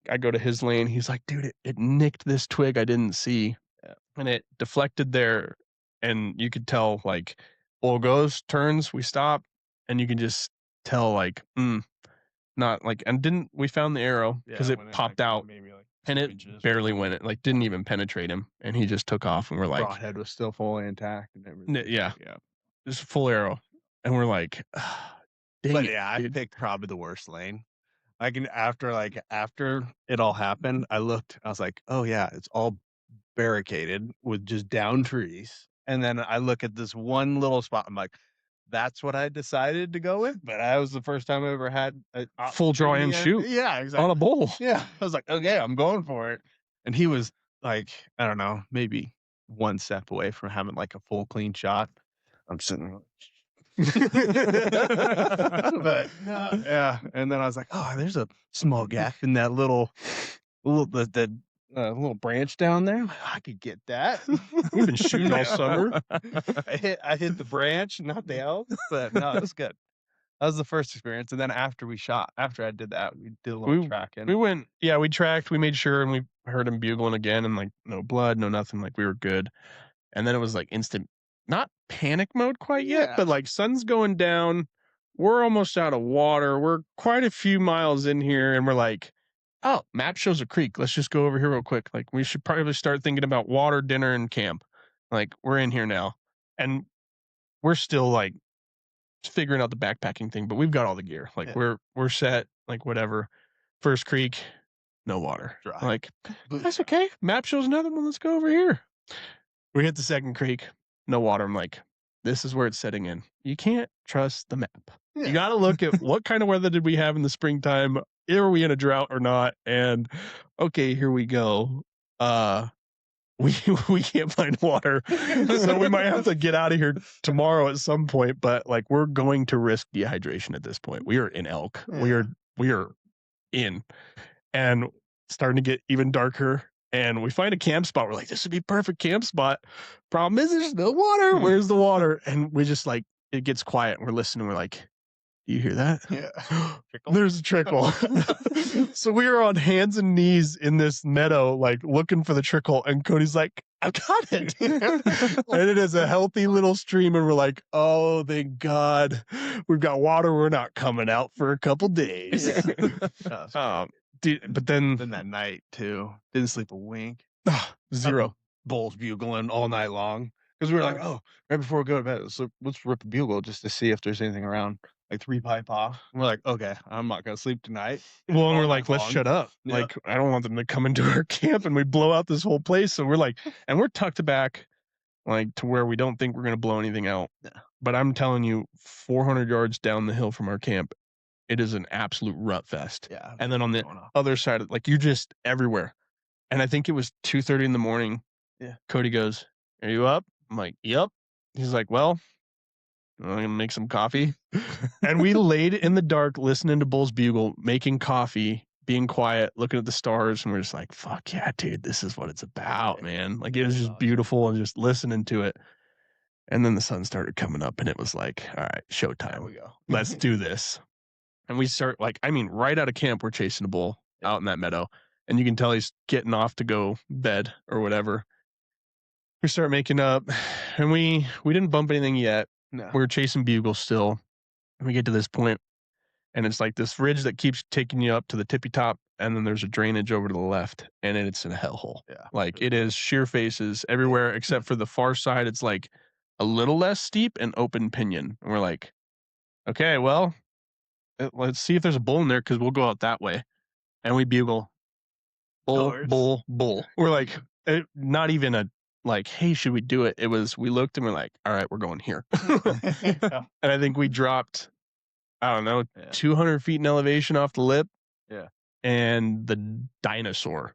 I go to his lane. He's like, dude, it nicked this twig I didn't see.
Yeah. And
it deflected there. And you could tell, like, bull goes, turns, we stop, and you can just tell, like, not like, and we found the arrow because it popped out, maybe like and it barely went, it like didn't even penetrate him, and he just took off, and we're like,
broadhead was still fully intact and everything.
Yeah, just full arrow, and we're like, dang
but
it,
yeah,
dude.
I picked probably the worst lane. After it all happened, I was like, oh yeah, it's all barricaded with just down trees. And then I look at this one little spot. I'm like, that's what I decided to go with. But that was the first time I ever had a
full draw and shoot.
Yeah, exactly.
On a bull.
Yeah. I was like, okay, I'm going for it. And he was like, I don't know, maybe one step away from having like a full clean shot. I'm sitting but yeah. And then I was like, oh, there's a small gap in that little branch down there. I could get that.
We've been shooting all summer.
I hit the branch, not the elk, but no, it was good. That was the first experience. And then after I did that, we did a little tracking.
We tracked, we made sure, and we heard him bugling again, and like no blood, no nothing, like we were good. And then it was like instant, not panic mode quite yet, but like sun's going down. We're almost out of water. We're quite a few miles in here, and we're like, oh, map shows a creek. Let's just go over here real quick. Like, we should probably start thinking about water, dinner, and camp. Like, we're in here now. And we're still like figuring out the backpacking thing, but we've got all the gear. Like, we're set, like whatever. First creek, no water.
Dry.
Like, that's okay. Map shows another one. Let's go over here. We hit the second creek, no water. I'm like, this is where it's setting in. You can't trust the map. Yeah. You got to look at what kind of weather did we have in the springtime. are we in a drought or not? And okay, here we go. We we can't find water, so we might have to get out of here tomorrow at some point. But like, we're going to risk dehydration at this point. We are in elk.
Yeah.
We are in, and starting to get even darker. And we find a camp spot. We're like, this would be perfect camp spot. Problem is, there's no water. Where's the water? And we just like, it gets quiet. And we're listening. We're like, do you hear that?
Yeah.
There's a trickle. So we are on hands and knees in this meadow, like looking for the trickle. And Cody's like, I've got it. And it is a healthy little stream. And we're like, oh, thank God. We've got water. We're not coming out for a couple days. Dude, but then
that night too, didn't sleep a wink.
zero.
Bulls bugling all night long because we were like, oh, right before we go to bed, let's rip a bugle just to see if there's anything around. Like 3 pipe off. And we're like, okay, I'm not gonna sleep tonight.
Well, and we're
All
like,
night
let's
long.
shut up.
Yeah.
Like, I don't want them to come into our camp and we blow out this whole place. So we're like, and we're tucked back, like to where we don't think we're gonna blow anything out.
Yeah.
But I'm telling you, 400 yards down the hill from our camp, it is an absolute rut fest.
Yeah.
And then on the
going off.
other side, like you're just everywhere. And I think it was 2:30 in the morning.
Yeah.
Cody goes, "Are you up?" I'm like, "Yep." He's like, "Well, I'm gonna make some coffee." And we laid in the dark, listening to Bull's Bugle, making coffee, being quiet, looking at the stars, and we're just like, "Fuck yeah, dude, this is what it's about, man!" Like it was just beautiful, and just listening to it. And then the sun started coming up, and it was like, "All right,
There
showtime.
we go.
Let's do this." And we start like, I mean, right out of camp, we're chasing a bull out in that meadow, and you can tell he's getting off to go bed or whatever. We start making up, and we didn't bump anything yet.
No.
We're chasing bugles still. And we get to this point, and it's like this ridge that keeps taking you up to the tippy top, and then there's a drainage over to the left, and it's in a hellhole.
Yeah.
Like it is sheer faces everywhere except for the far side. It's like a little less steep and open pinyon. And we're like, okay, well, let's see if there's a bull in there because we'll go out that way. And we bugle, bull,
Doors.
bull, bull. We're like, not even a like, hey, should we do it? It was, we looked and we're like, all right, we're going here.
Yeah.
And I think we dropped, I don't know,
Yeah.
200 feet in elevation off the lip.
Yeah.
And the dinosaur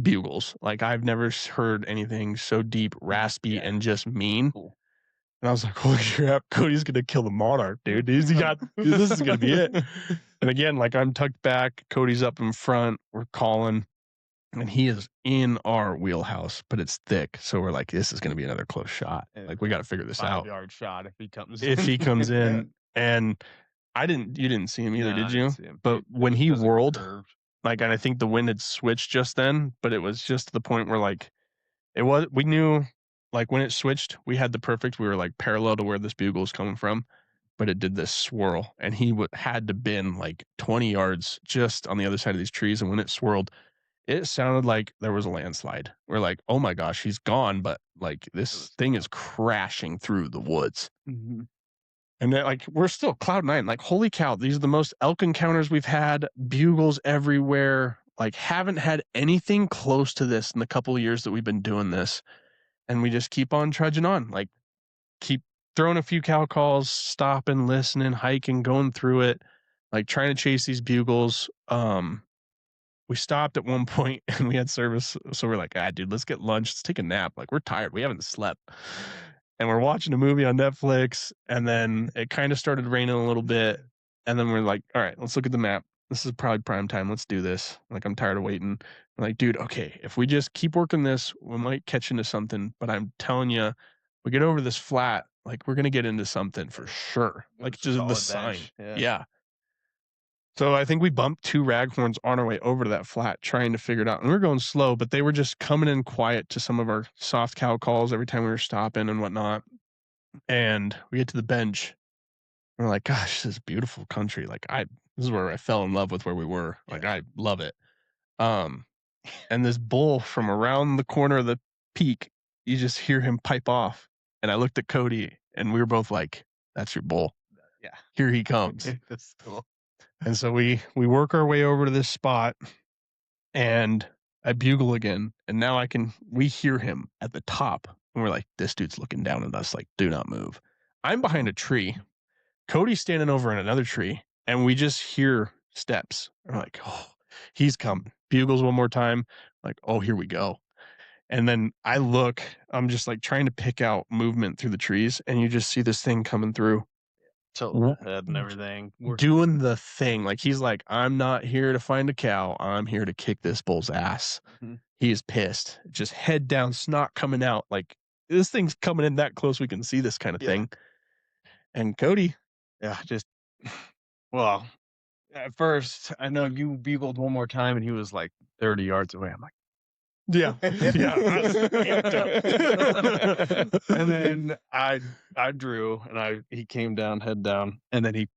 bugles. Like I've never heard anything so deep, raspy, and just mean.
Cool.
And I was like, holy crap, Cody's gonna kill the monarch, dude. This is gonna be it. And again, like I'm tucked back, Cody's up in front, we're calling, and he is in our wheelhouse, but it's thick. So we're like, this is gonna be another close shot. Like we gotta figure this out.
5-yard shot if he comes
If he comes
Yeah.
in. And you didn't see him either,
No, I
did
didn't
you?
see him.
But when he
Because it
whirled,
curved.
like, and I think the wind had switched just then, but it was just to the point where like we knew like when it switched, we were like parallel to where this bugle is coming from, but it did this swirl, and he had to been like 20 yards just on the other side of these trees. And when it swirled, it sounded like there was a landslide. We're like, oh my gosh, he's gone, but like this thing is crashing through the woods.
Mhm.
And then, like, we're still cloud nine. Like, holy cow, these are the most elk encounters we've had. Bugles everywhere. Like, haven't had anything close to this in the couple of years that we've been doing this. And we just keep on trudging on. Like, keep throwing a few cow calls, stopping, listening, hiking, going through it, like trying to chase these bugles. We stopped at one point and we had service. So we're like, dude, let's get lunch. Let's take a nap. Like, we're tired. We haven't slept. And we're watching a movie on Netflix, and then it kind of started raining a little bit, and then we're like, all right, let's look at the map. This is probably prime time. Let's do this. Like, I'm tired of waiting. I'm like, dude, okay, if we just keep working this, we might catch into something. But I'm telling you, we get over this flat, like we're gonna get into something for sure. Like just the sign. Yeah. So I think we bumped 2 raghorns on our way over to that flat, trying to figure it out. And we were going slow, but they were just coming in quiet to some of our soft cow calls every time we were stopping and whatnot. And we get to the bench. And we're like, gosh, this is beautiful country. Like this is where I fell in love with where we were. Like I love it. And this bull from around the corner of the peak, you just hear him pipe off. And I looked at Cody, and we were both like, that's your bull.
Yeah.
Here he comes.
That's cool.
And so we work our way over to this spot, and I bugle again, and now we hear him at the top, and we're like, this dude's looking down at us like, do not move. I'm behind a tree. Cody's standing over in another tree, and we just hear steps. I'm like, oh, he's coming. Bugles one more time. Like, oh, here we go. And then I look, I'm just like trying to pick out movement through the trees, and you just see this thing coming through,
Tilting the head and everything.
doing the thing. Like he's like, I'm not here to find a cow. I'm here to kick this bull's ass.
Mhm.
He is pissed. Just head down, snot coming out. Like this thing's coming in that close, we can see this kind of thing. And Cody,
Yeah, just well, at first I know you bugled one more time and he was like 30 yards away. I'm like,
yeah, yeah, I was amped up.
and then I drew and he came down, head down, and then he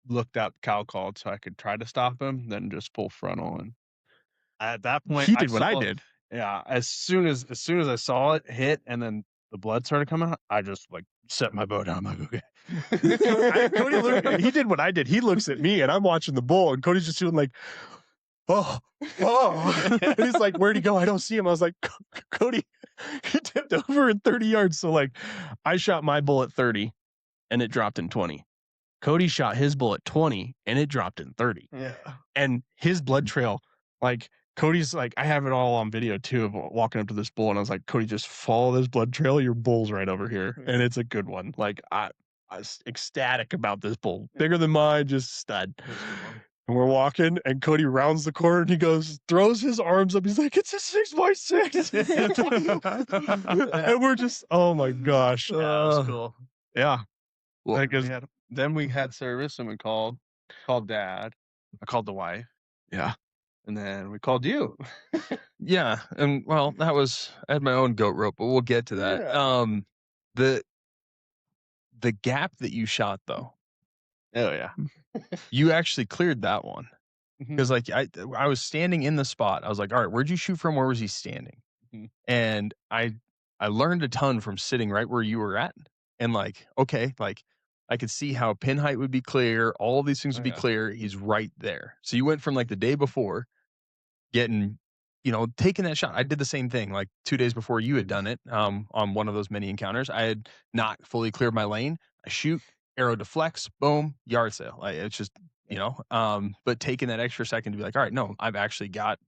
looked out the cow called so I could try to stop him, then just full frontal. And at that point
He did what I did.
Yeah, as soon as I saw it hit and then the blood started coming out, I just like set my bow down. I'm like, okay.
Cody he did what I did. He looks at me and I'm watching the bull, and Cody's just doing like, oh. And he's like, where'd he go? I don't see him. I was like, Cody, he tipped over in 30 yards. So like I shot my bull at 30 and it dropped in 20. Cody shot his bull at 20 and it dropped in 30.
Yeah.
And his blood trail, like Cody's like, I have it all on video too of walking up to this bull, and I was like, Cody, just follow this blood trail. Your bull's right over here. And it's a good one. Like I was ecstatic about this bull. Bigger than mine, just stud. And we're walking, and Cody rounds the corner, and he goes, throws his arms up. He's like, it's a 6x6. And we're just, oh my gosh.
Yeah, that was cool.
Yeah.
Well,
Like,
then we had service and we called Dad. I called the wife.
yeah.
And then we called you.
Yeah, and well, I had my own goat rope, but we'll get to that.
Yeah.
The gap that you shot though,
Oh yeah.
you actually cleared that one.
Mhm.
Because like I was standing in the spot. I was like, all right, where'd you shoot from? Where was he standing?
Mhm.
And I learned a ton from sitting right where you were at. And like, okay, like I could see how pin height would be clear, all of these things would be
Yeah.
clear. He's right there. So you went from like the day before getting, taking that shot. I did the same thing like 2 days before you had done it on one of those mini encounters. I had not fully cleared my lane. I shoot, arrow deflects, boom, yard sale. It's just, but taking that extra second to be like, all right, no, I've actually got,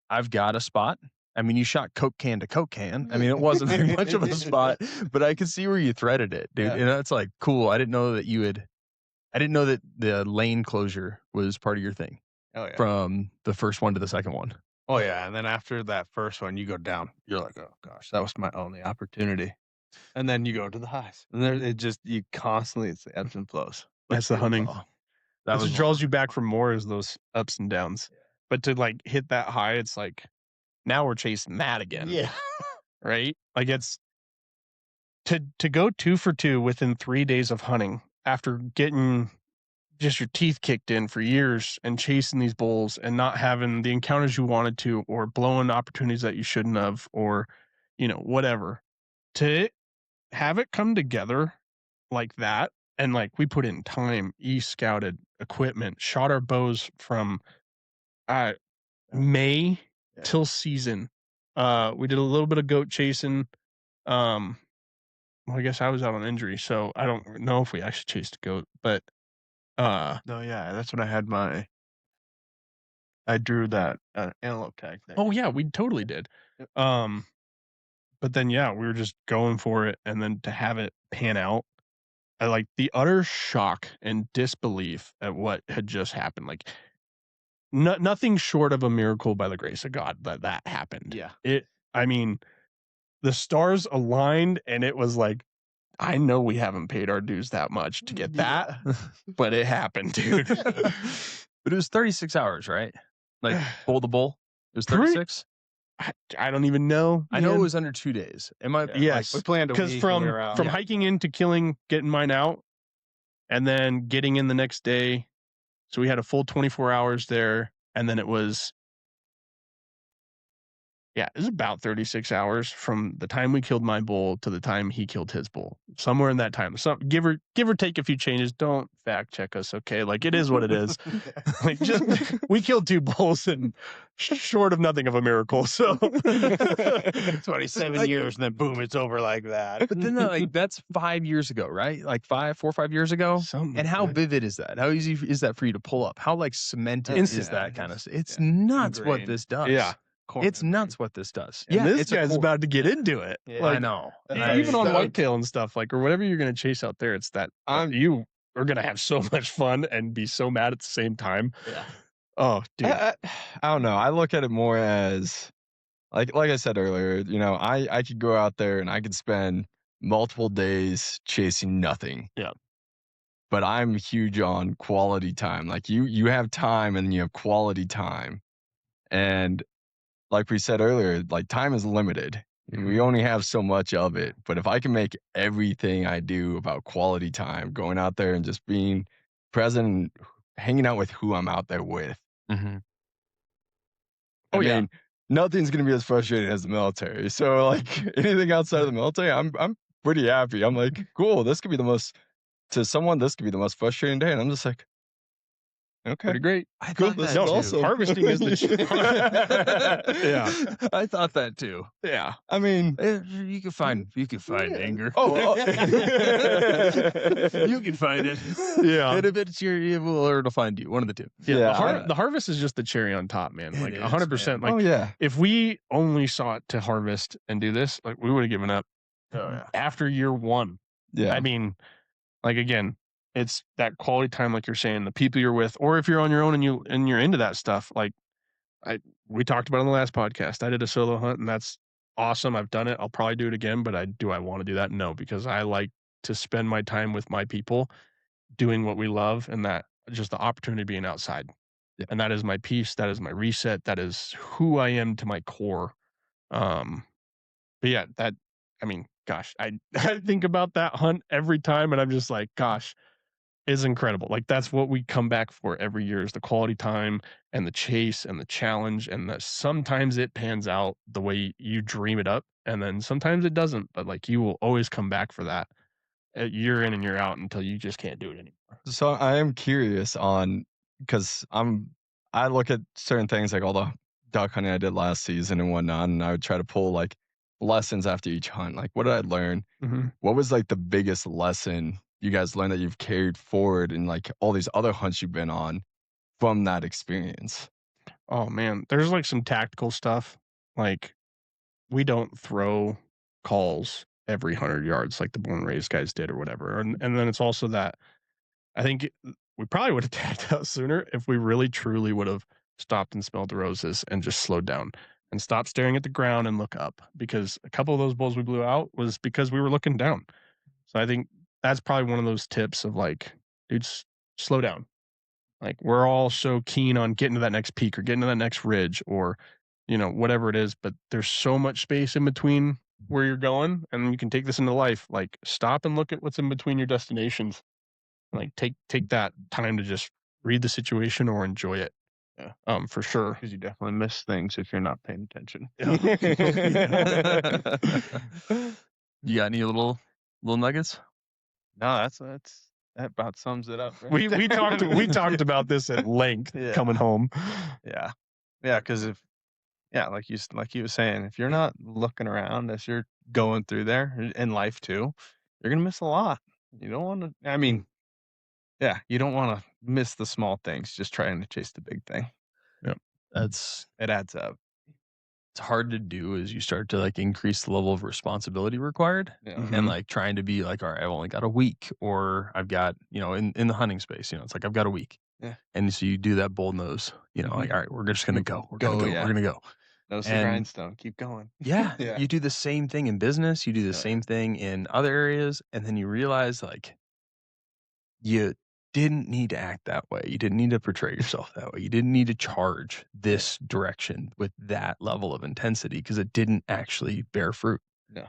I've got a spot. I mean, you shot Coke can to Coke can. I mean, it wasn't very much of a spot, but I could see where you threaded it, dude.
Yeah.
And that's like cool. I didn't know that the lane closure was part of your thing.
Oh yeah.
From the first one to the second one.
Oh yeah. And then after that first one, you go down. You're like, oh gosh, that was my only opportunity. And then you go to the highs, and you constantly, it's the ebbs and flows.
That's the hunting. That's what draws you back from more is those ups and downs. But to like hit that high, it's like now we're chasing that again.
Yeah.
Right? Like it's to go 2 for 2 within 3 days of hunting after getting just your teeth kicked in for years and chasing these bulls and not having the encounters you wanted to, or blowing opportunities that you shouldn't have, or whatever. To have it come together like that, and like we put in time, scouted equipment, shot our bows from May till season. We did a little bit of goat chasing. Well, I guess I was out on injury, so I don't know if we actually chased a goat, but
No, yeah, that's when I drew that antelope tag thing.
oh yeah, we totally did.
Yep.
But then yeah, we were just going for it, and then to have it pan out, I like the utter shock and disbelief at what had just happened. Like nothing short of a miracle by the grace of God that happened.
Yeah.
I mean, the stars aligned, and it was like, I know we haven't paid our dues that much to get that, but it happened, dude.
But it was 36 hours, right? Like bull to bull. It was 36.
I don't even know.
I know it was under 2 days. Am I?
Yes,
we planned a
because
week
from
when we were out.
hiking in to killing, getting mine out, and then getting in the next day. So we had a full 24 hours there, and then it was Yeah, it was about 36 hours from the time we killed my bull to the time he killed his bull. Somewhere in that time. Some give or take a few changes. Don't fact check us, okay? Like it is what it is. Like just we killed 2 bulls and short of nothing of a miracle. So
27
Like-
years and then boom, it's over like that.
But then like that's 5 years ago, right? Like 4 or 5 years ago.
something
And how
like
vivid is that? How easy is that for you to pull up? How like cemented
Instant.
is that kind of? It's
Yeah,
nuts what
ingrained.
this does.
Yeah.
It's nuts what this does.
And
Yeah,
this
it's a
guy's
core.
about to get into it.
Yeah.
Like,
I know.
even on
stoked.
whitetail and stuff, like, or whatever you're gonna chase out there, it's that you are gonna have so much fun and be so mad at the same time.
Yeah.
Oh, dude.
I don't know. I look at it more as like I said earlier, I could go out there and I could spend multiple days chasing nothing.
Yeah.
But I'm huge on quality time. Like you have time and you have quality time. And like we said earlier, like time is limited. And we only have so much of it. But if I can make everything I do about quality time, going out there and just being present and hanging out with who I'm out there with.
Mm-hmm.
I
yeah.
mean, nothing's gonna be as frustrating as the military. So like anything outside of the military, I'm pretty happy. I'm like, cool, this could be the most frustrating day. And I'm just like, okay.
Pretty great.
I
Cool,
thought
this
that
is
too.
awesome.
Harvesting is the
Yeah, I thought that too.
yeah.
I mean,
You can find anger.
oh,
You can find it.
Yeah.
And if it's it will or it'll find you. One of the two.
Yeah,
Yeah,
the harvest is just the cherry on top, man.
It
Like
is,
100%. Like
oh yeah.
if we only sought to harvest and do this, like we would have given up
Oh yeah.
after year 1.
Yeah.
I mean, like again, it's that quality time, like you're saying, the people you're with, or if you're on your own and you're into that stuff. Like we talked about on the last podcast. I did a solo hunt, and that's awesome. I've done it. I'll probably do it again, but I want to do that? No, because I like to spend my time with my people, doing what we love, and that just the opportunity of being outside.
Yeah.
And that is my peace. That is my reset. That is who I am to my core. But yeah, I mean, gosh, I think about that hunt every time, and I'm just like, gosh, it's incredible. Like that's what we come back for every year is the quality time and the chase and the challenge, and that sometimes it pans out the way you dream it up, and then sometimes it doesn't. But like you will always come back for that year in and year out until you just can't do it anymore.
So I am curious on because I look at certain things like all the duck hunting I did last season and whatnot, and I would try to pull like lessons after each hunt. Like, what did I learn?
Mm-hmm.
What was like the biggest lesson you guys learned that you've carried forward in like all these other hunts you've been on from that experience?
Oh man, there's like some tactical stuff. Like we don't throw calls every 100 yards like the born raised guys did or whatever. And then it's also that I think we probably would have tagged out sooner if we really truly would have stopped and smelled the roses and just slowed down and stopped staring at the ground and look up, because a couple of those bulls we blew out was because we were looking down. So I think that's probably one of those tips of like, dude, slow down. Like we're all so keen on getting to that next peak or getting to that next ridge or, whatever it is, but there's so much space in between where you're going, and you can take this into life. Like stop and look at what's in between your destinations. Like take that time to just read the situation or enjoy it.
Yeah.
For sure.
Because you definitely miss things if you're not paying attention.
You got any little nuggets?
No, that about sums it up. Right?
We talked about this at length
Yeah.
coming home.
Yeah, because like you were saying, if you're not looking around as you're going through there in life too, you're gonna miss a lot. You don't want to. I mean, yeah, you don't want to miss the small things. Just trying to chase the big thing.
It
adds up.
It's hard to do as you start to like increase the level of responsibility required.
Yeah.
Mhm.
And like trying to be like, all right, I've only got a week, or I've got, in the hunting space, it's like I've got a week.
Yeah.
And so you do that bull nose, like, all right, we're just gonna go. We're gonna go.
Yeah.
We're gonna go.
Nose to
And-
grindstone. Keep going.
Yeah.
Yeah.
You do the same thing in business, you do the
Yeah.
same thing in other areas, and then you realize like you didn't need to act that way. You didn't need to portray yourself that way. You didn't need to charge this direction with that level of intensity because it didn't actually bear fruit.
No.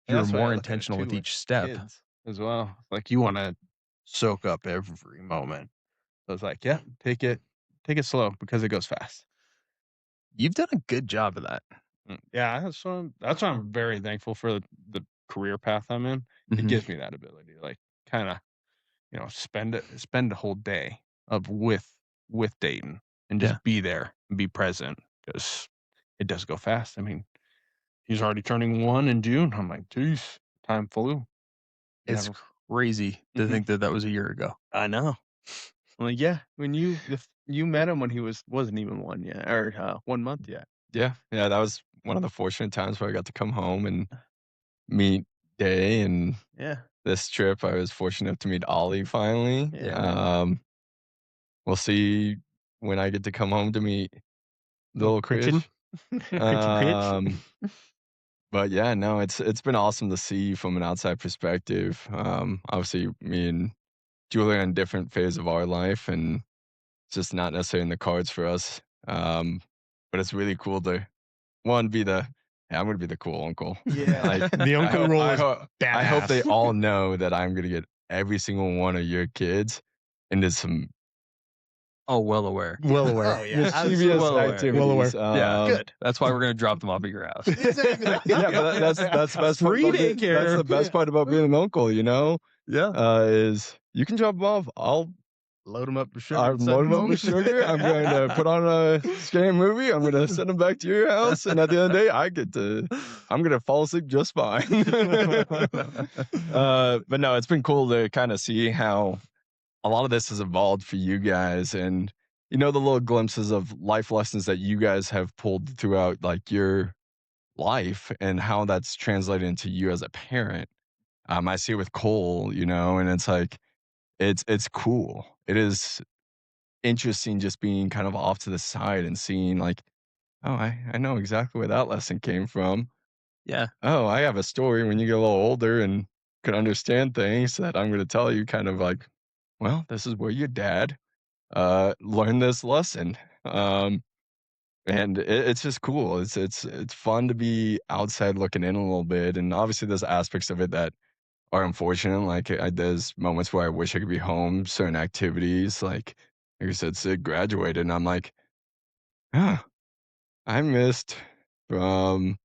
You're
That's why I
more
look at it
intentional
too,
with
like
each step.
kids as well. Like you want to soak up every moment. So it's like, yeah, take it slow because it goes fast.
You've done a good job of that.
Yeah, that's why I'm very thankful for the career path I'm in. It
Mhm.
gives me that ability to, like, kinda, spend a whole day of with Dayton and
Yeah.
just be there and be present because it does go fast. I mean, he's already turning 1 in June. I'm like, "Jeez, time flew."
It's
Never
crazy to
Mhm.
think that that was a year ago.
I know. I'm like, yeah, when if you met him when he wasn't even 1 yet or, 1 month yet.
Yeah, yeah, that was one of the fortunate times where I got to come home and meet Day, and
Yeah.
this trip, I was fortunate enough to meet Ollie finally.
Yeah.
We'll see when I get to come home to meet little
Gretchen?
Chris.
Gretchen Critch?
Um, but yeah, no, it's been awesome to see from an outside perspective. Obviously, me and Julie are in different phase of our life, and it's just not necessarily in the cards for us. But it's really cool to one be the yeah, I'm gonna be the cool uncle.
Yeah.
Like
The
I
uncle
hope
role
I
is
hope I hope they
badass.
all know that I'm gonna get every single one of your kids into some
Oh, well aware.
Well aware.
Oh, yeah.
mischievous
Well aware.
Well aware.
activities.
Yeah.
Good.
That's why we're gonna drop them off at your house.
Exactly.
Yeah, but that's the best part
Free
about being, that's
daycare.
the best part about being an uncle,
Yeah.
is you can drop them off.
Load him up with sugar.
I'm
and send
loading
'em
them
home.
with sugar. I'm going to put on a scary movie. I'm going to send them back to your house, and at the end of the day, I'm going to fall asleep just fine. But no, it's been cool to kind of see how a lot of this has evolved for you guys, and the little glimpses of life lessons that you guys have pulled throughout like your life and how that's translated into you as a parent. I see it with Cole, and it's like it's cool. It is interesting just being kind of off to the side and seeing like, oh, I know exactly where that lesson came from.
Yeah.
Oh, I have a story when you get a little older and can understand things that I'm going to tell you kind of like, well, this is where your dad learned this lesson. And it's just cool. It's fun to be outside looking in a little bit, and obviously there's aspects of it that are unfortunate. Like there's moments where I wish I could be home. Certain activities, like I said, Sid graduated, and I'm like, huh, I missed from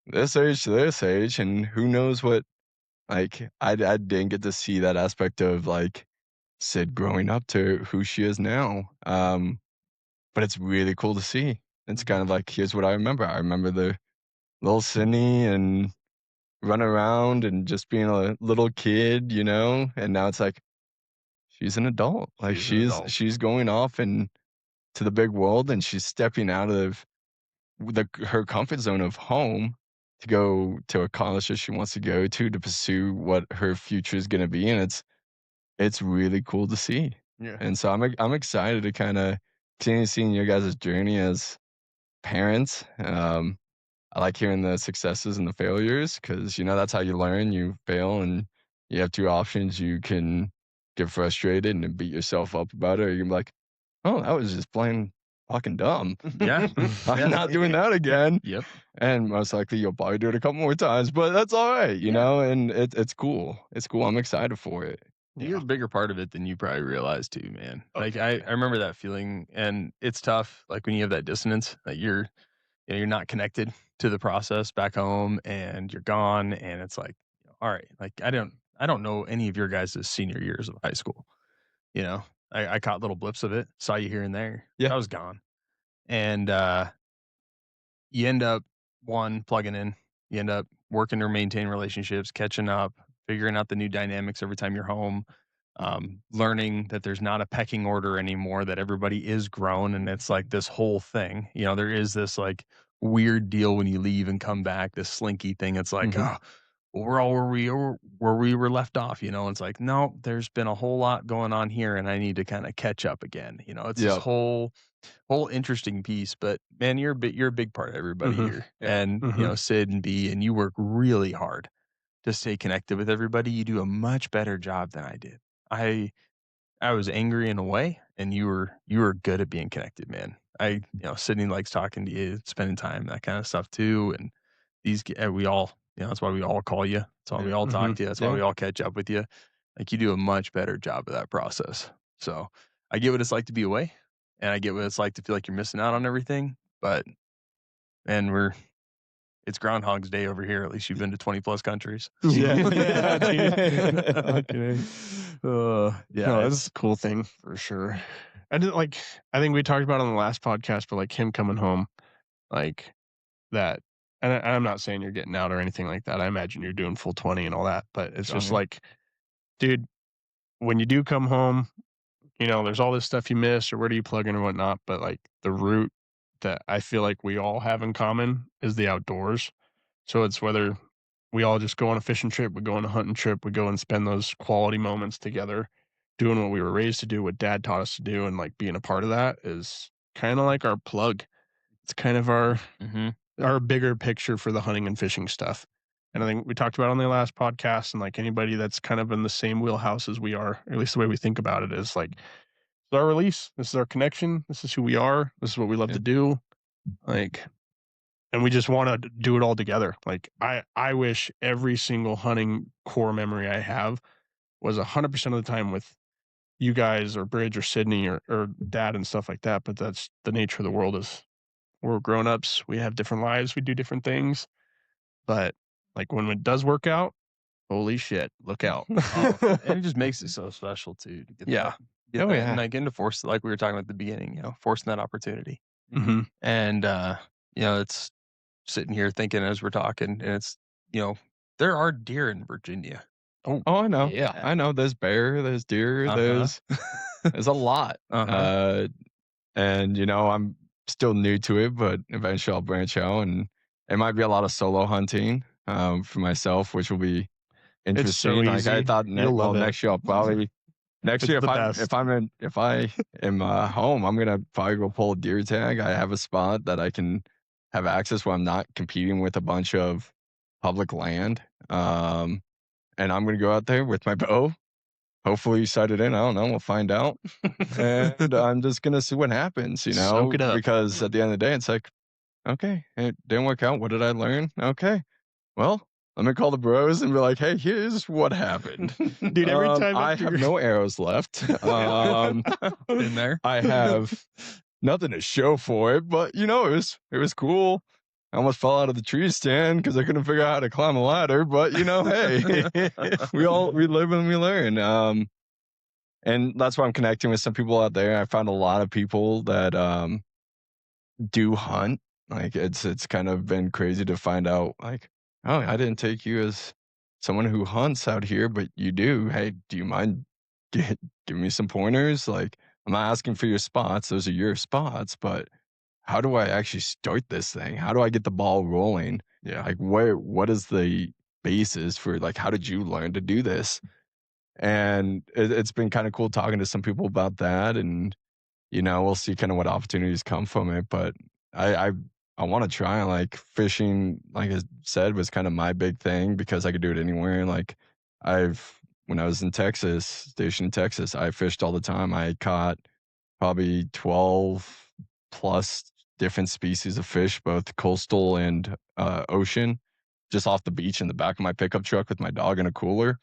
this age to this age, and who knows what. Like I didn't get to see that aspect of like Sid growing up to who she is now. But it's really cool to see. It's kind of like here's what I remember. I remember the little Sydney and running around and just being a little kid, and now it's like she's an adult. Like
She's an adult.
she's going off and to the big world, and she's stepping out of her comfort zone of home to go to a college that she wants to go to pursue what her future is going to be, and it's really cool to see.
Yeah.
And so I'm excited to kind of continue seeing your guys' journey as parents. I like hearing the successes and the failures because that's how you learn. You fail, and you have two options. You can get frustrated and beat yourself up about it, or you can be like, "Oh, that was just plain fucking dumb.
Yeah.
I'm not doing that again."
Yep.
And most likely you'll probably do it a couple more times, but that's all right, And it's cool. It's cool. I'm excited for it.
You're a bigger part of it than you probably realize too, man.
Oh,
Like
yeah,
I remember that feeling, and it's tough. Like when you have that dissonance, that you're not connected to the process back home, and you're gone, and it's like, all right, like I don't know any of your guys' senior years of high school. You know, I caught little blips of it, saw you here and there.
Yeah.
I was gone, and you end up plugging in. You end up working to maintain relationships, catching up, figuring out the new dynamics every time you're home, learning that there's not a pecking order anymore, that everybody is grown, and it's like this whole thing. There is this like weird deal when you leave and come back, this slinky thing. It's like,
Mhm.
oh, well, we're all where we were left off. It's like, no, there's been a whole lot going on here, and I need to kind of catch up again. It's this
Yep.
whole interesting piece. But man, you're a big part of everybody
Mhm.
here,
Yeah.
and
Mhm.
Sid and B, and you work really hard to stay connected with everybody. You do a much better job than I did. I I was angry in a way, and you were good at being connected, man. Sydney likes talking to you, spending time, that kind of stuff too. And we all, that's why we all call you. That's why we
Yeah.
all talk
Mhm.
to you. That's why
Yeah.
we all catch up with you. Like you do a much better job of that process. So I get what it's like to be away, and I get what it's like to feel like you're missing out on everything. But man, it's Groundhog's Day over here. At least you've been to 20 plus countries.
Yeah.
Yeah, dude.
Okay.
Yeah,
No,
it's
that's a cool thing for sure. I did like. I think we talked about it on the last podcast, but like him coming home, like that. And I'm not saying you're getting out or anything like that. I imagine you're doing full 20 and all that, but it's just
Okay.
like, dude, when you do come home, there's all this stuff you miss or where do you plug in or whatnot, but like the root that I feel like we all have in common is the outdoors. So it's whether we all just go on a fishing trip, we go on a hunting trip, we go and spend those quality moments together, doing what we were raised to do, what dad taught us to do, and like being a part of that is kind of like our plug. It's kind of
Mhm.
our bigger picture for the hunting and fishing stuff. And I think we talked about on the last podcast, and like anybody that's kind of in the same wheelhouse as we are, or at least the way we think about it is like, this is our release, this is our connection, this is who we are, this is what we love
Yeah.
to do. Like, and we just want to do it all together. Like I wish every single hunting core memory I have was 100% of the time with you guys or Bridge or Sydney or dad and stuff like that. But that's the nature of the world is we're grown-ups. We have different lives. We do different things. But like when it does work out, holy shit, look out.
And it just makes it so special too to get
Yeah.
that, get
Oh,
that,
yeah.
and like into force, like we were talking about at the beginning, forcing that opportunity.
Mhm.
And it's sitting here thinking as we're talking, and it's there are deer in Virginia.
Oh, I know.
Yeah.
I know. There's bear, there's deer,
Uh-huh.
there's a lot.
Uh-huh.
And I'm still new to it, but eventually I'll branch out, and it might be a lot of solo hunting for myself, which will be
It's so
interesting. Like I
easy.
thought,
You'll love it.
next year I'll probably next
It's
year
the best.
if I am home, I'm gonna probably go pull a deer tag. I have a spot that I can have access where I'm not competing with a bunch of public land. And I'm gonna go out there with my bow. Hopefully you sight it in. I don't know. We'll find out. And I'm just gonna see what happens,
Soak it up.
because at the end of the day, it's like, okay, it didn't work out. What did I learn? Okay, well, let me call the bros and be like, hey, here's what happened.
Dude, every time
I
after
have
you're-
no arrows left.
In there.
I have nothing to show for it, but it was cool. I almost fell out of the tree stand because I couldn't figure out how to climb a ladder. But hey, we live and we learn. And that's why I'm connecting with some people out there. I found a lot of people that do hunt. Like it's kind of been crazy to find out. Like, oh, I didn't take you as someone who hunts out here, but you do. Hey, do you mind giving me some pointers? Like, I'm not asking for your spots; those are your spots. But how do I actually start this thing? How do I get the ball rolling?
Yeah.
Like, what is the basis for like? How did you learn to do this? And it's been kind of cool talking to some people about that, and we'll see kind of what opportunities come from it. But I want to try. Like fishing, like I said, was kind of my big thing because I could do it anywhere. Like when I was in Texas, stationed in Texas, I fished all the time. I caught probably 12 plus different species of fish, both coastal and ocean, just off the beach in the back of my pickup truck with my dog in a cooler.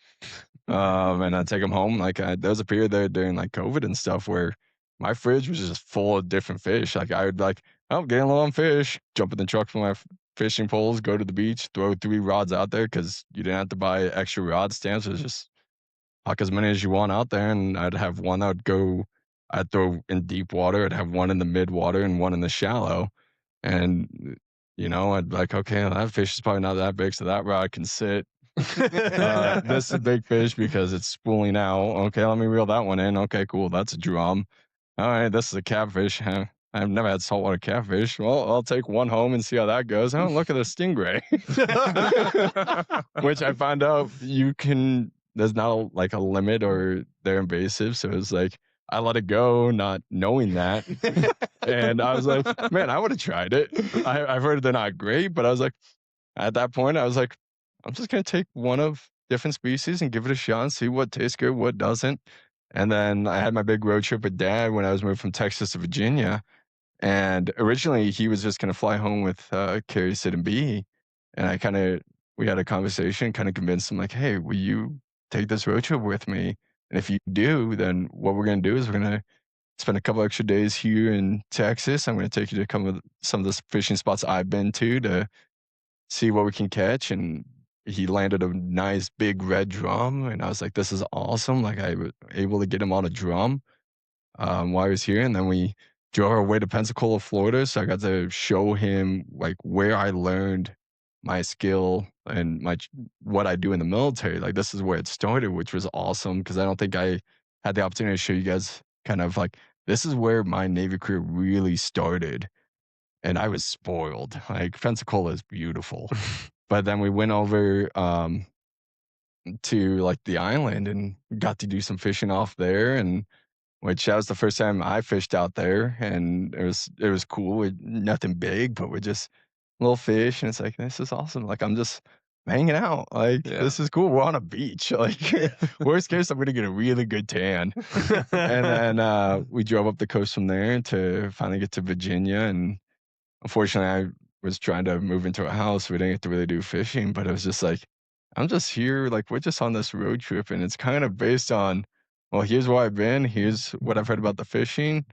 And I'd take them home. Like there was a period there during like COVID and stuff where my fridge was just full of different fish. Like I would getting low on fish, jump in the truck for my fishing poles, go to the beach, throw 3 rods out there because you didn't have to buy extra rod stands. It was just huck as many as you want out there, and I'd have one that would go. I'd throw in deep water. I'd have one in the mid water and one in the shallow, and I'd be like, okay, well, that fish is probably not that big, so that rod can sit. This is a big fish because it's spooling out. Okay, let me reel that one in. Okay, cool. That's a drum. All right, this is a catfish. I've never had saltwater catfish. Well, I'll take one home and see how that goes. Oh, look at the stingray. Which I found out there's not like a limit or they're invasive. So it's like, I let it go, not knowing that. And I was like, man, I would have tried it. I've heard they're not great, but I was like, at that point, I was like, I'm just going to take one of different species and give it a shot and see what tastes good, what doesn't. And then I had my big road trip with dad when I was moved from Texas to Virginia. And originally he was just going to fly home with Carrie, Sid, and B. And we had a conversation, kind of convinced him like, hey, will you take this road trip with me? And if you do, then what we're going to do is we're going to spend a couple extra days here in Texas. I'm going to take you to some of the fishing spots I've been to see what we can catch. And he landed a nice big red drum, and I was like, this is awesome. Like I was able to get him on a drum while he was here. And then we drove our way to Pensacola, Florida. So I got to show him like where I learned my skill and what I do in the military. Like this is where it started, which was awesome because I don't think I had the opportunity to show you guys kind of like this is where my Navy career really started. And I was spoiled. Like Pensacola is beautiful. But then we went over to like the island and got to do some fishing off there, and which that was the first time I fished out there, and it was cool. Nothing big, but we just little fish, and it's like this is awesome. Like I'm just hanging out. Like this is cool. We're on a beach. Like worst case, I'm gonna get a really good tan. And then we drove up the coast from there to finally get to Virginia. And unfortunately, I was trying to move into a house. We didn't get to really do fishing, but it was just like I'm just here. Like we're just on this road trip, and it's kind of based on well, here's where I've been. Here's what I've heard about the fishing.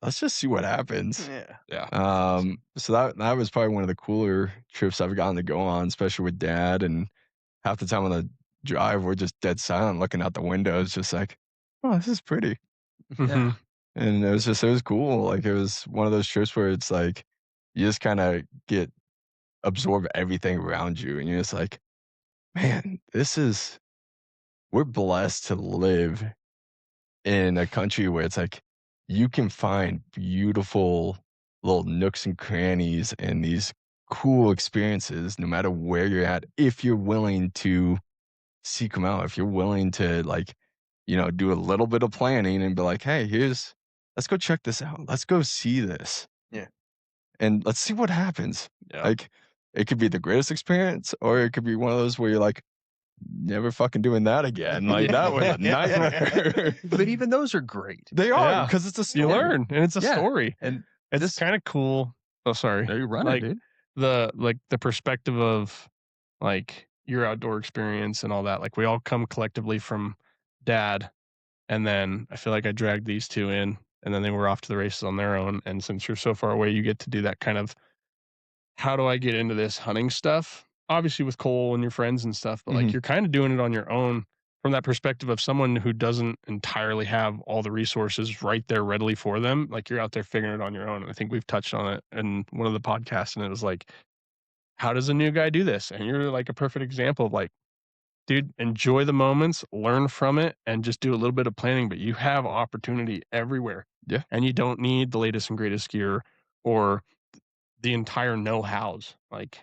Let's just see what happens.
Yeah.
So that was probably one of the cooler trips I've gotten to go on, especially with Dad. And half the time on the drive, we're just dead silent, looking out the windows, just like, oh, this is pretty.
Yeah.
And it was cool. Like it was one of those trips where it's like you just kind of absorb everything around you, and you're just like, man, we're blessed to live in a country where it's like you can find beautiful little nooks and crannies and these cool experiences no matter where you're at if you're willing to seek them out, if you're willing to like do a little bit of planning and be like, hey, let's go check this out, let's go see this,
Yeah.
and let's see what happens.
Yeah.
Like it could be the greatest experience, or it could be one of those where you're like, never fucking doing that again. Like that was a nightmare.
But even those are great.
They are
Yeah.
because it's a story.
You learn, and it's a
Yeah.
story.
And
It's kind of cool. Oh, sorry.
there you run
Like,
it, dude.
The perspective of like your outdoor experience and all that. Like we all come collectively from Dad, and then I feel like I dragged these two in, and then they were off to the races on their own. And since you're so far away, you get to do that kind of how do I get into this hunting stuff? Obviously with Cole and your friends and stuff, but like you're kind of doing it on your own from that perspective of someone who doesn't entirely have all the resources right there readily for them. Like you're out there figuring it on your own. And I think we've touched on it in one of the podcasts, and it was like, how does a new guy do this? And you're like a perfect example of like, dude, enjoy the moments, learn from it, and just do a little bit of planning, but you have opportunity everywhere.
Yeah.
And you don't need the latest and greatest gear or the entire know-hows. Like,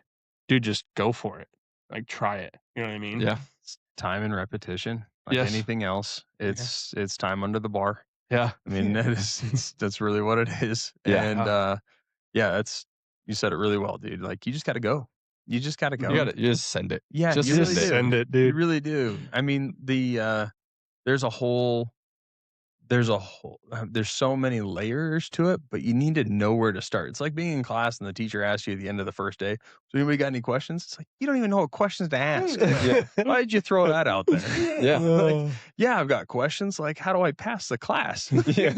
dude, just go for it. Like, try it. You know what I mean?
Yeah.
It's time and repetition. Like
Yes.
anything else, it's time under the bar.
Yeah.
I mean, that's really what it is.
Yeah.
And you said it really well, dude. Like you just got to go. You just got to go.
You just send it.
Yeah,
just
you
Just
really do.
send it,
You
dude.
really do. I mean, there's so many layers to it, but you need to know where to start. It's like being in class and the teacher asks you at the end of the first day, so anybody got any questions? It's like, you don't even know what questions to ask.
Yeah.
Why did you throw that out there?
Yeah.
Like, yeah, I've got questions. Like, how do I pass the class?
Yeah.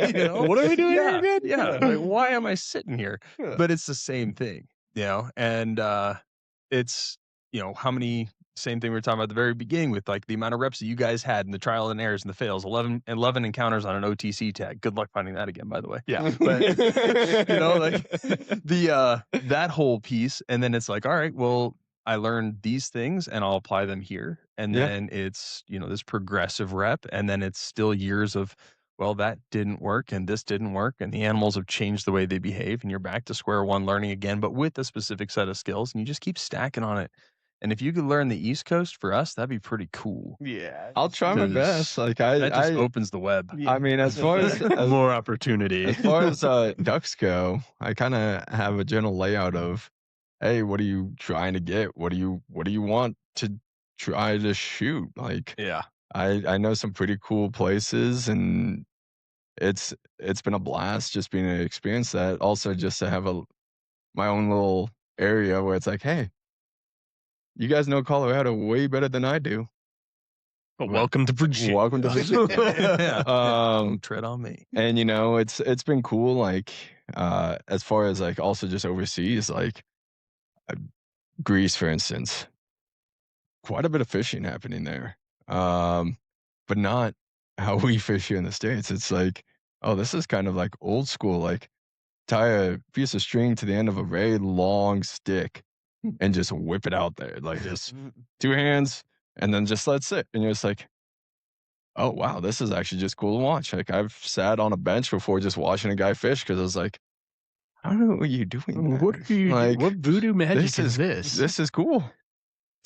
You know?
What are we doing here again?
Yeah. Like, why am I sitting here?
Yeah.
But it's the same thing, and it's, same thing we were talking about at the very beginning with like the amount of reps that you guys had in the trial and errors and the fails, 11 encounters on an OTC tag. Good luck finding that again, by the way.
Yeah.
But like that whole piece. And then it's like, all right, well, I learned these things and I'll apply them here. And then it's, this progressive rep. And then it's still years of, well, that didn't work and this didn't work. And the animals have changed the way they behave. And you're back to square one learning again, but with a specific set of skills. And you just keep stacking on it. And if you could learn the East Coast for us, that'd be pretty cool.
Yeah.
I'll try my best. Like
That just opens the web.
I mean, as far as
More opportunity.
as far as ducks go, I kind of have a general layout of, hey, what are you trying to get? What do you want to try to shoot? Like,
Yeah.
I know some pretty cool places, and it's been a blast just being able to experience that. Also, just to have my own little area where it's like, hey, you guys know Colorado way better than I do.
But welcome to Virginia.
Welcome to Virginia.
Don't tread on me.
And it's been cool. Like, as far as like also just overseas, like Greece, for instance, quite a bit of fishing happening there. But not how we fish here in the States. It's like, oh, this is kind of like old school, like tie a piece of string to the end of a very long stick and just whip it out there. Like just 2 hands and then just let it sit. And you're just like, oh wow, this is actually just cool to watch. Like I've sat on a bench before just watching a guy fish because I was like, how are you doing that?
What are you?
Like,
What voodoo magic is this?
This is cool.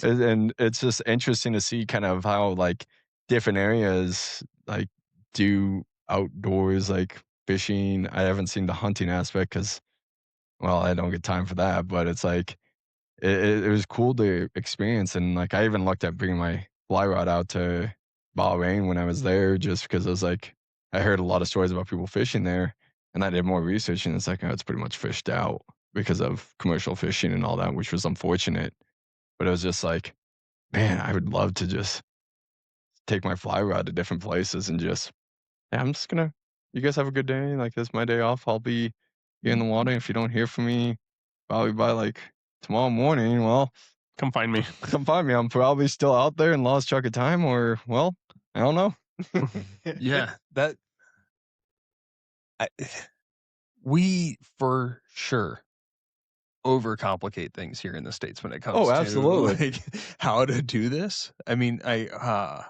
And it's just interesting to see kind of how like different areas like do outdoors like fishing. I haven't seen the hunting aspect because, well, I don't get time for that. But it's like it was cool to experience, and like I even looked at bringing my fly rod out to Bahrain when I was there, just because I was like I heard a lot of stories about people fishing there, and I did more research, and it's like, oh, it's pretty much fished out because of commercial fishing and all that, which was unfortunate. But it was just like, man, I would love to just take my fly rod to different places and just, yeah, I'm just gonna, you guys have a good day. Like, this is my day off. I'll be here in the water. If you don't hear from me, probably by like tomorrow morning, well,
Come find me.
come find me. I'm probably still out there and lost track of time, or, well, I don't know.
Yeah, that I, we for sure overcomplicate things here in the States when it comes
Oh,
to
absolutely.
like how to do this. I mean, I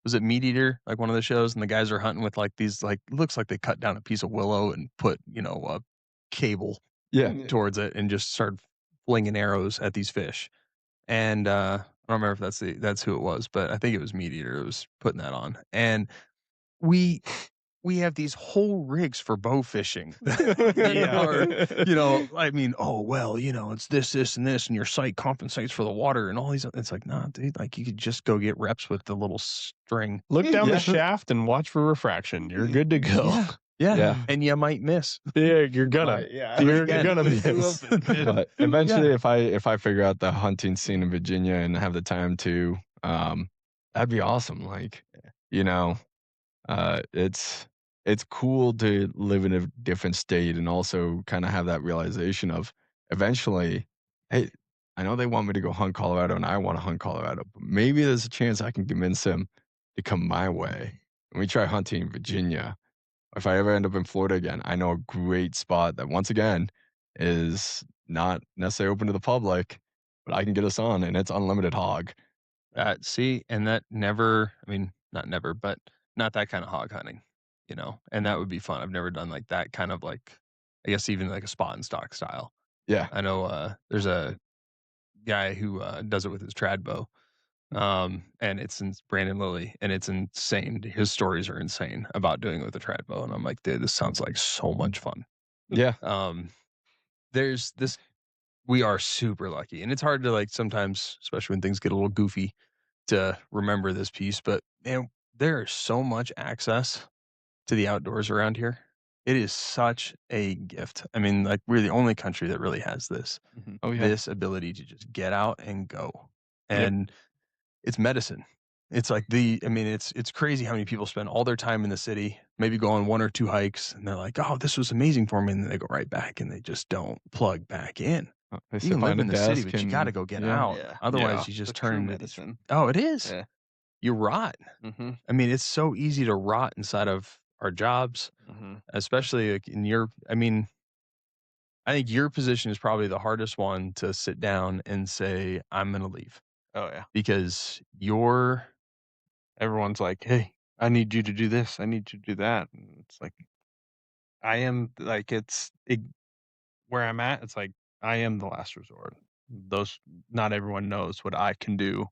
was it Meat Eater, like one of the shows, and the guys are hunting with like these like looks like they cut down a piece of willow and put, a cable
Yeah.
towards it and just start flinging arrows at these fish. And I don't remember if that's who it was, but I think it was Meat Eater who was putting that on. And we we have these whole rigs for bow fishing. I mean, oh well, it's this and this, and your sight compensates for the water and all these. It's like, nah, dude, like you could just go get reps with the little string.
Look down
Yeah.
the shaft and watch for refraction. You're good to go.
Yeah. And you might miss.
Yeah, you're gonna. You're gonna miss.
But eventually, if I figure out the hunting scene in Virginia and have the time to, that'd be awesome. Like, it's cool to live in a different state and also kind of have that realization of eventually, hey, I know they want me to go hunt Colorado and I want to hunt Colorado, but maybe there's a chance I can convince them to come my way. When we try hunting in Virginia, if I ever end up in Florida again, I know a great spot that once again is not necessarily open to the public, but I can get us on and it's unlimited hog.
See, and that never, I mean, not never, but not that kind of hog hunting, and that would be fun. I've never done like that kind of like, I guess even like a spot and stock style.
Yeah.
I know there's a guy who does it with his trad bow. And it's in Brandon Lilly, and it's insane. His stories are insane about doing it with a trad bow. And I'm like, dude, this sounds like so much fun.
Yeah.
There's this, we are super lucky, and it's hard to like sometimes, especially when things get a little goofy, to remember this piece, but man, there is so much access to the outdoors around here. It is such a gift. I mean, like we're the only country that really has this,
Oh, yeah.
this ability to just get out and go. And it's medicine. It's like it's crazy how many people spend all their time in the city, maybe go on 1 or 2 hikes, and they're like, oh, this was amazing for me. And then they go right back and they just don't plug back in.
They
You
sit
can live
behind a
in the city,
desk
but you got to
and-
go get
yeah.
out.
Yeah.
Otherwise,
Yeah.
you just
The true
turn into
medicine.
Oh, it is.
Yeah.
You rot.
Mm-hmm.
I mean, it's so easy to rot inside of our jobs,
Mm-hmm.
especially like in your. I mean, I think your position is probably the hardest one to sit down and say, "I'm going to leave,"
Oh yeah.
because
Everyone's like, hey, I need you to do this. I need you to do that. And it's like, I am like, where I'm at. It's like, I am the last resort. Not everyone knows what I can do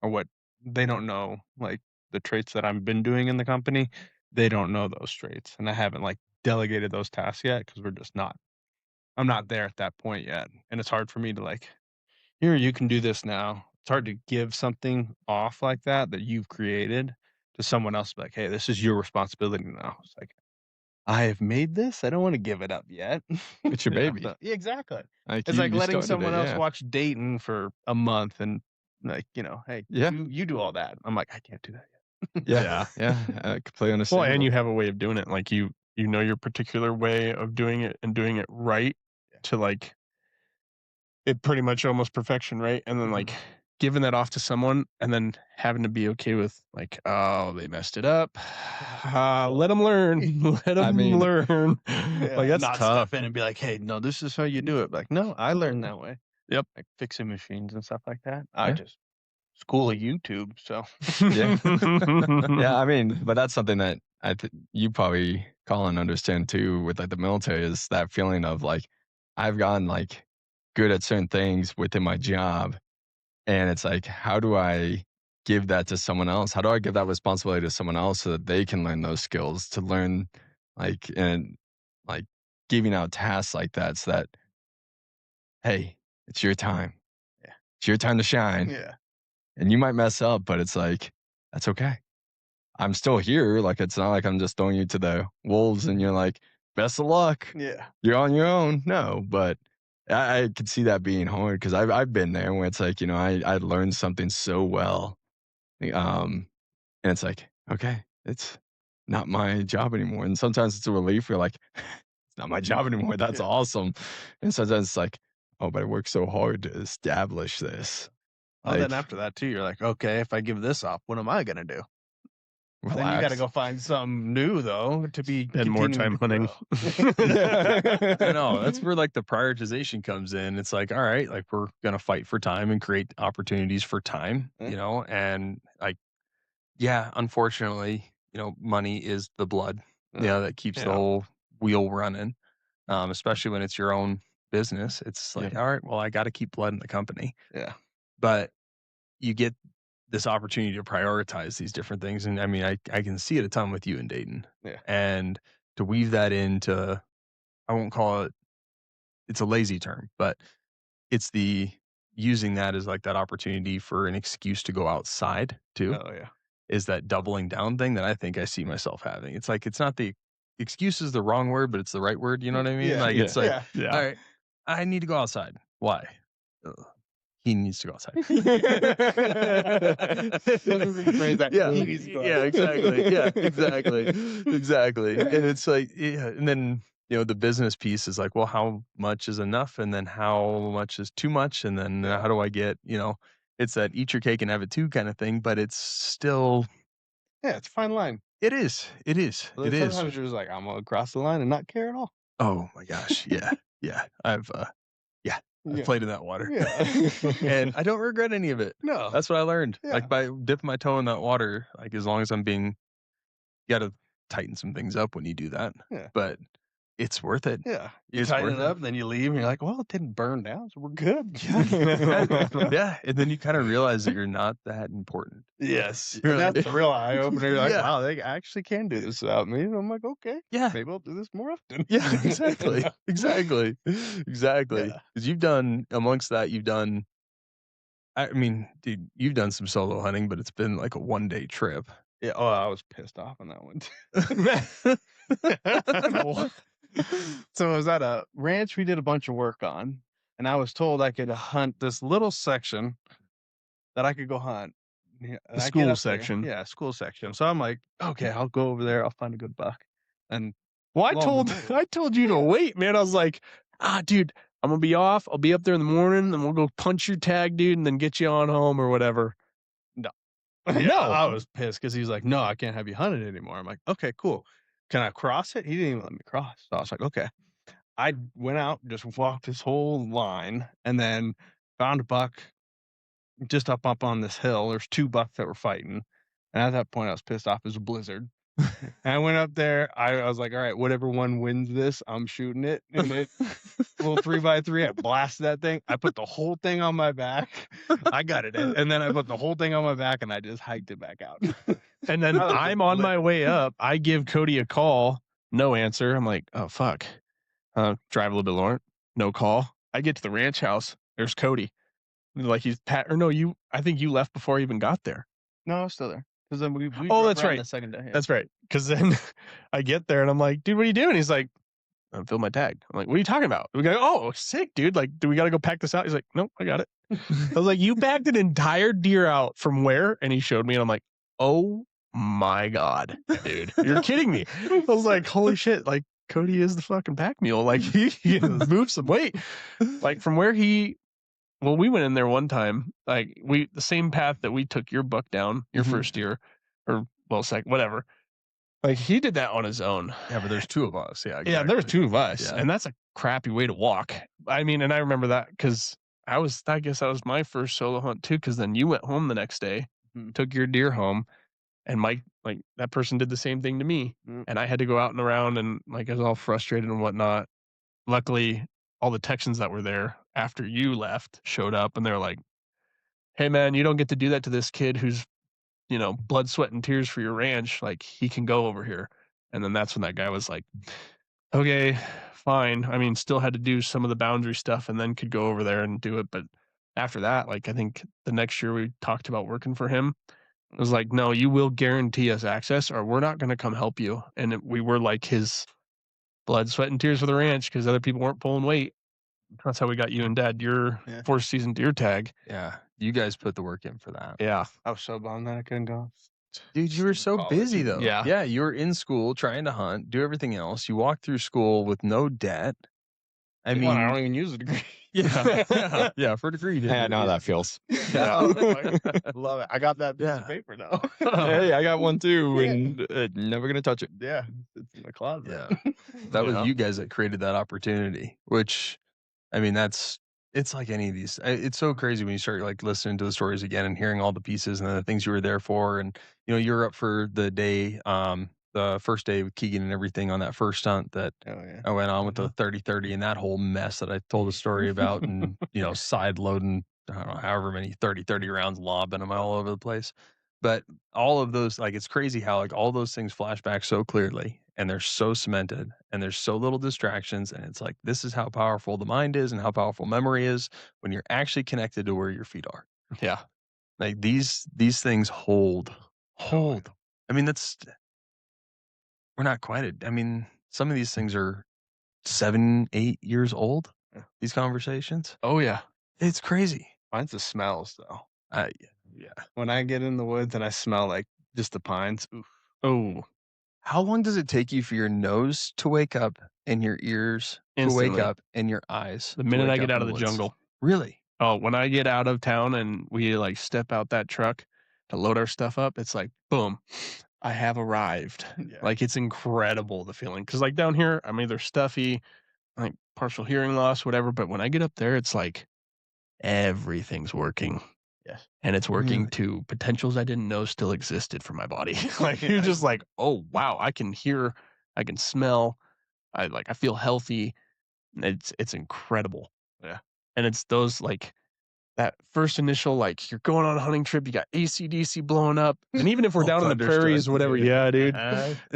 or what they don't know. Like the traits that I've been doing in the company, they don't know those traits. And I haven't like delegated those tasks yet because I'm not there at that point yet. And it's hard for me to like, here, you can do this now. It's hard to give something off like that you've created to someone else. Like, hey, this is your responsibility now. It's like, I have made this. I don't want to give it up yet.
It's your baby.
Yeah, exactly.
Like,
It's like
you
letting
started
someone
it,
else
yeah.
watch Dayton for a month and like, hey,
Yeah.
you do all that. I'm like, I can't do that yet.
Yeah. Yeah. I completely understand.
Well, and you have a way of doing it. Like you know your particular way of doing it and doing it right to like it pretty much almost perfection, right? And then like giving that off to someone and then having to be okay with like, oh, they messed it up. Let them learn. Let them learn. Like that's
not
tough.
step in and be like, hey, no, this is how you do it. Like, no, I learned that way.
Yep.
Like fixing machines and stuff like that. I just school of YouTube. So
Yeah, I mean, but that's something that you probably, Colin, understand too with like the military is that feeling of like, I've gotten like good at certain things within my job. And it's like, how do I give that to someone else? How do I give that responsibility to someone else so that they can learn those skills to learn like, and like giving out tasks like that so that, hey, it's your time.
Yeah.
It's your time to shine.
yeah.
And you might mess up, but it's like, that's okay. I'm still here. Like, it's not like I'm just throwing you to the wolves and you're like, best of luck.
Yeah.
You're on your own. No, but I could see that being hard because I've been there where it's like, you know, I learned something so well. And it's like, okay, it's not my job anymore. And sometimes it's a relief. You're like, it's not my job anymore. That's awesome. And sometimes it's like, oh, but I worked so hard to establish this.
Oh, then after that too, you're like, okay, if I give this up, what am I gonna do?
Relax.
Then you got to go find something new though to be
spend more time hunting.
I know that's where like the prioritization comes in. It's like, all right, like we're gonna fight for time and create opportunities for time, you know, and like, yeah, unfortunately, you know, money is the blood, you know, that keeps the whole wheel running. Especially when it's your own business. It's like, all right, well, I got to keep blood in the company.
Yeah.
But you get this opportunity to prioritize these different things. And I mean, I can see it a ton with you and Dayton.
Yeah.
And to weave that into, I won't call it, it's a lazy term, but it's the using that as like that opportunity for an excuse to go outside too.
Oh yeah.
Is that doubling down thing that I think I see myself having. It's like, it's not the excuse is the wrong word, but it's the right word. You know what I mean?
Yeah.
Like, it's like,
Yeah.
all right, I need to go outside. Why? He needs to go outside. Yeah, exactly. Yeah, exactly. And it's like, yeah. And then, you know, the business piece is like, well, how much is enough? And then how much is too much? And then how do I get, you know, it's that eat your cake and have it too kind of thing, but it's still.
Yeah, it's a fine line.
It is.
Sometimes you're just like, I'm gonna cross the line and not care at all.
Oh my gosh. Yeah. Yeah. I've played in that water.
Yeah.
And I don't regret any of it.
No.
That's what I learned.
Yeah.
Like by dipping my toe in that water, like as long as you gotta tighten some things up when you do that.
Yeah.
But it's worth it.
Yeah. You
It's
tighten
worth
it up, and then you leave, and you're like, well, it didn't burn down, so we're good.
Yeah. And then you kind of realize that you're not that important.
Yes.
You're
And
like-
that's the real eye opener. You're like,
Yeah.
wow, they actually can do this without me. And I'm like, okay,
Yeah.
maybe I'll do this more often.
Yeah, exactly. Exactly.
Yeah.
Because you've done, amongst that, I mean, dude, you've done some solo hunting, but it's been like a 1-day trip.
Yeah. Oh, I was pissed off on that one too. So I was at a ranch we did a bunch of work on, and I was told I could hunt this little section that I could go hunt. Yeah, and
The
I get
school
up there.
section.
Yeah, school section. So I'm like, okay, I'll go over there. I'll find a good buck. And
Well, I
Lo and
told you to wait, man. I was like, dude, I'm gonna be off. I'll be up there in the morning, then we'll go punch your tag, dude, and then get you on home or whatever.
No.
No.
I was pissed because he's like, no, I can't have you hunted anymore. I'm like, okay, cool. Can I cross it? He didn't even let me cross. So I was like, okay. I went out, just walked this whole line, and then found a buck just up on this hill. There's 2 bucks that were fighting. And at that point, I was pissed off. It was a blizzard. And I went up there. I was like, all right, whatever one wins this, I'm shooting it. And it, little 3x3, I blasted that thing. I put the whole thing on my back. I got it in. And then I put the whole thing on my back, and I just hiked it back out.
And then
I was
I'm on my way up. I give Cody a call. No answer. I'm like, oh, fuck. Drive a little bit lower. No call. I get to the ranch house. There's Cody. Like he's I think you left before I even got there.
No, I was still there. Because then we
Oh,
drove
that's
around
right.
the second day. Yeah.
That's right. Because then I get there and I'm like, dude, what are you doing? He's like, I'm filling my tag. I'm like, what are you talking about? We go, oh, sick, dude. Like, do we got to go pack this out? He's like, nope, I got it. I was like, you bagged an entire deer out from where? And he showed me and I'm like, oh my God, dude, you're kidding me. I was like, holy shit. Like, Cody is the fucking pack mule. Like, he can move some weight. Like, from where he Well, we went in there one time, like the same path that we took your buck down your first year, or well, second, whatever. Like he did that on his own.
Yeah, but there's two of us. Yeah,
Yeah, there's two of us,
Yeah.
and that's a crappy way to walk. I mean, and I remember that because I guess that was my first solo hunt too. Because then you went home the next day, took your deer home, and Mike, like that person did the same thing to me, and I had to go out and around, and like I was all frustrated and whatnot. Luckily, all the Texans that were there after you left showed up, and they're like, "Hey, man, you don't get to do that to this kid who's, blood, sweat, and tears for your ranch. Like, he can go over here." And then that's when that guy was like, "Okay, fine." I mean, still had to do some of the boundary stuff and then could go over there and do it. But after that, like, I think the next year we talked about working for him. It was like, "No, you will guarantee us access or we're not going to come help you." And we were like his blood, sweat, and tears for the ranch because other people weren't pulling weight. That's how we got you and Dad your 4th season deer tag.
Yeah, you guys put the work in for that.
Yeah.
I was so bummed that I couldn't go.
Dude, you were so busy though.
Yeah.
Yeah, you were in school trying to hunt, do everything else. You walked through school with no debt. I mean,
I don't even use a degree.
yeah, for a degree.
Yeah, I know how that feels.
Yeah. Love it. I got that piece of paper though.
Hey, I got one too, and never gonna touch it.
Yeah, it's in the closet.
Yeah, that was you guys that created that opportunity. Which, I mean, it's like any of these. It's so crazy when you start like listening to the stories again and hearing all the pieces and the things you were there for, and you're up for the day. The first day with Keegan and everything on that first hunt that I went on with the 30-30 and that whole mess that I told a story about, and side loading, I don't know, however many 30-30 rounds, lobbing them all over the place. But all of those, like, it's crazy how like all those things flash back so clearly, and they're so cemented, and there's so little distractions, and it's like this is how powerful the mind is and how powerful memory is when you're actually connected to where your feet are.
Yeah.
Like these things hold. I mean, we're not quite. I mean, some of these things are 7-8 years old. These conversations.
Oh yeah,
it's crazy.
Mine's the smells though.
Yeah.
When I get in the woods and I smell like just the pines. Oof.
Oh,
how long does it take you for your nose to wake up and your ears
Instantly.
to wake up and your eyes?
The minute I get out of the jungle.
Really?
Oh, when I get out of town and we like step out that truck to load our stuff up, it's like boom, I have arrived. Like it's incredible the feeling because like down here I'm either stuffy, like partial hearing loss, whatever. But when I get up there, it's like everything's working.
Yes.
And it's working to potentials I didn't know still existed for my body. Like you're just like, oh wow, I can hear, I can smell, I feel healthy. It's incredible.
Yeah.
And it's those like that first initial, like you're going on a hunting trip, you got AC/DC blowing up. And even if we're down in the prairies, whatever, yeah, dude.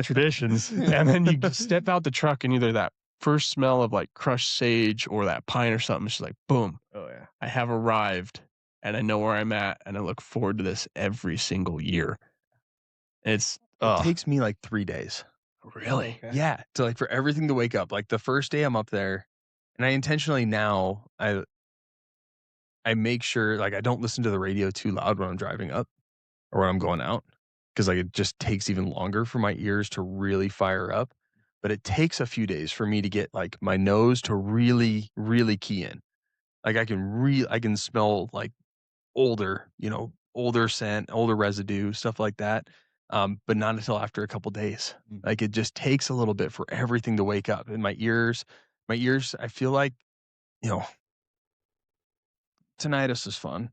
Traditions. And then you step out the truck and either that first smell of like crushed sage or that pine or something, it's just like boom.
Oh yeah.
I have arrived and I know where I'm at and I look forward to this every single year. It
takes me like 3 days.
Really?
Okay.
Yeah. So like for everything to wake up, like the first day I'm up there, and I intentionally now I make sure like I don't listen to the radio too loud when I'm driving up or when I'm going out, because like it just takes even longer for my ears to really fire up. But it takes a few days for me to get like my nose to really, really key in. Like I can smell like older scent, older residue, stuff like that. But not until after a couple days. Like it just takes a little bit for everything to wake up. And my ears, I feel like, tinnitus is fun.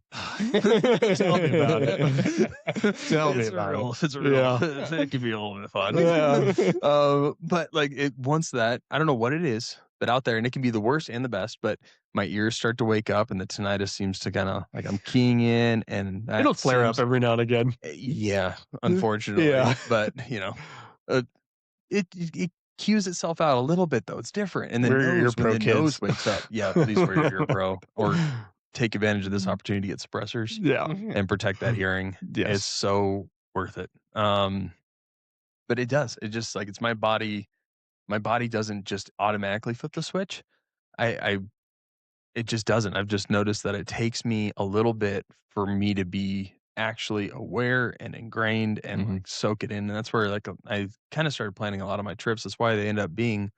Tell me about it. Tell me about it.
It's real.
Yeah.
It can be a little bit fun.
Yeah.
But like once that, I don't know what it is, but out there, and it can be the worst and the best, but my ears start to wake up and the tinnitus seems to kind of like I'm keying in, and
It'll flare up every now and again.
Yeah, unfortunately.
Yeah.
But it cues itself out a little bit though. It's different. And then when the nose wakes up. Yeah, please wear your ear pro or take advantage of this opportunity to get suppressors.
Yeah.
And protect that hearing.
Yes.
It's so worth it. But it does. It just like it's my body. My body doesn't just automatically flip the switch. It just doesn't. I've just noticed that it takes me a little bit for me to be actually aware and ingrained and like soak it in. And that's where like I kind of started planning a lot of my trips. That's why they end up being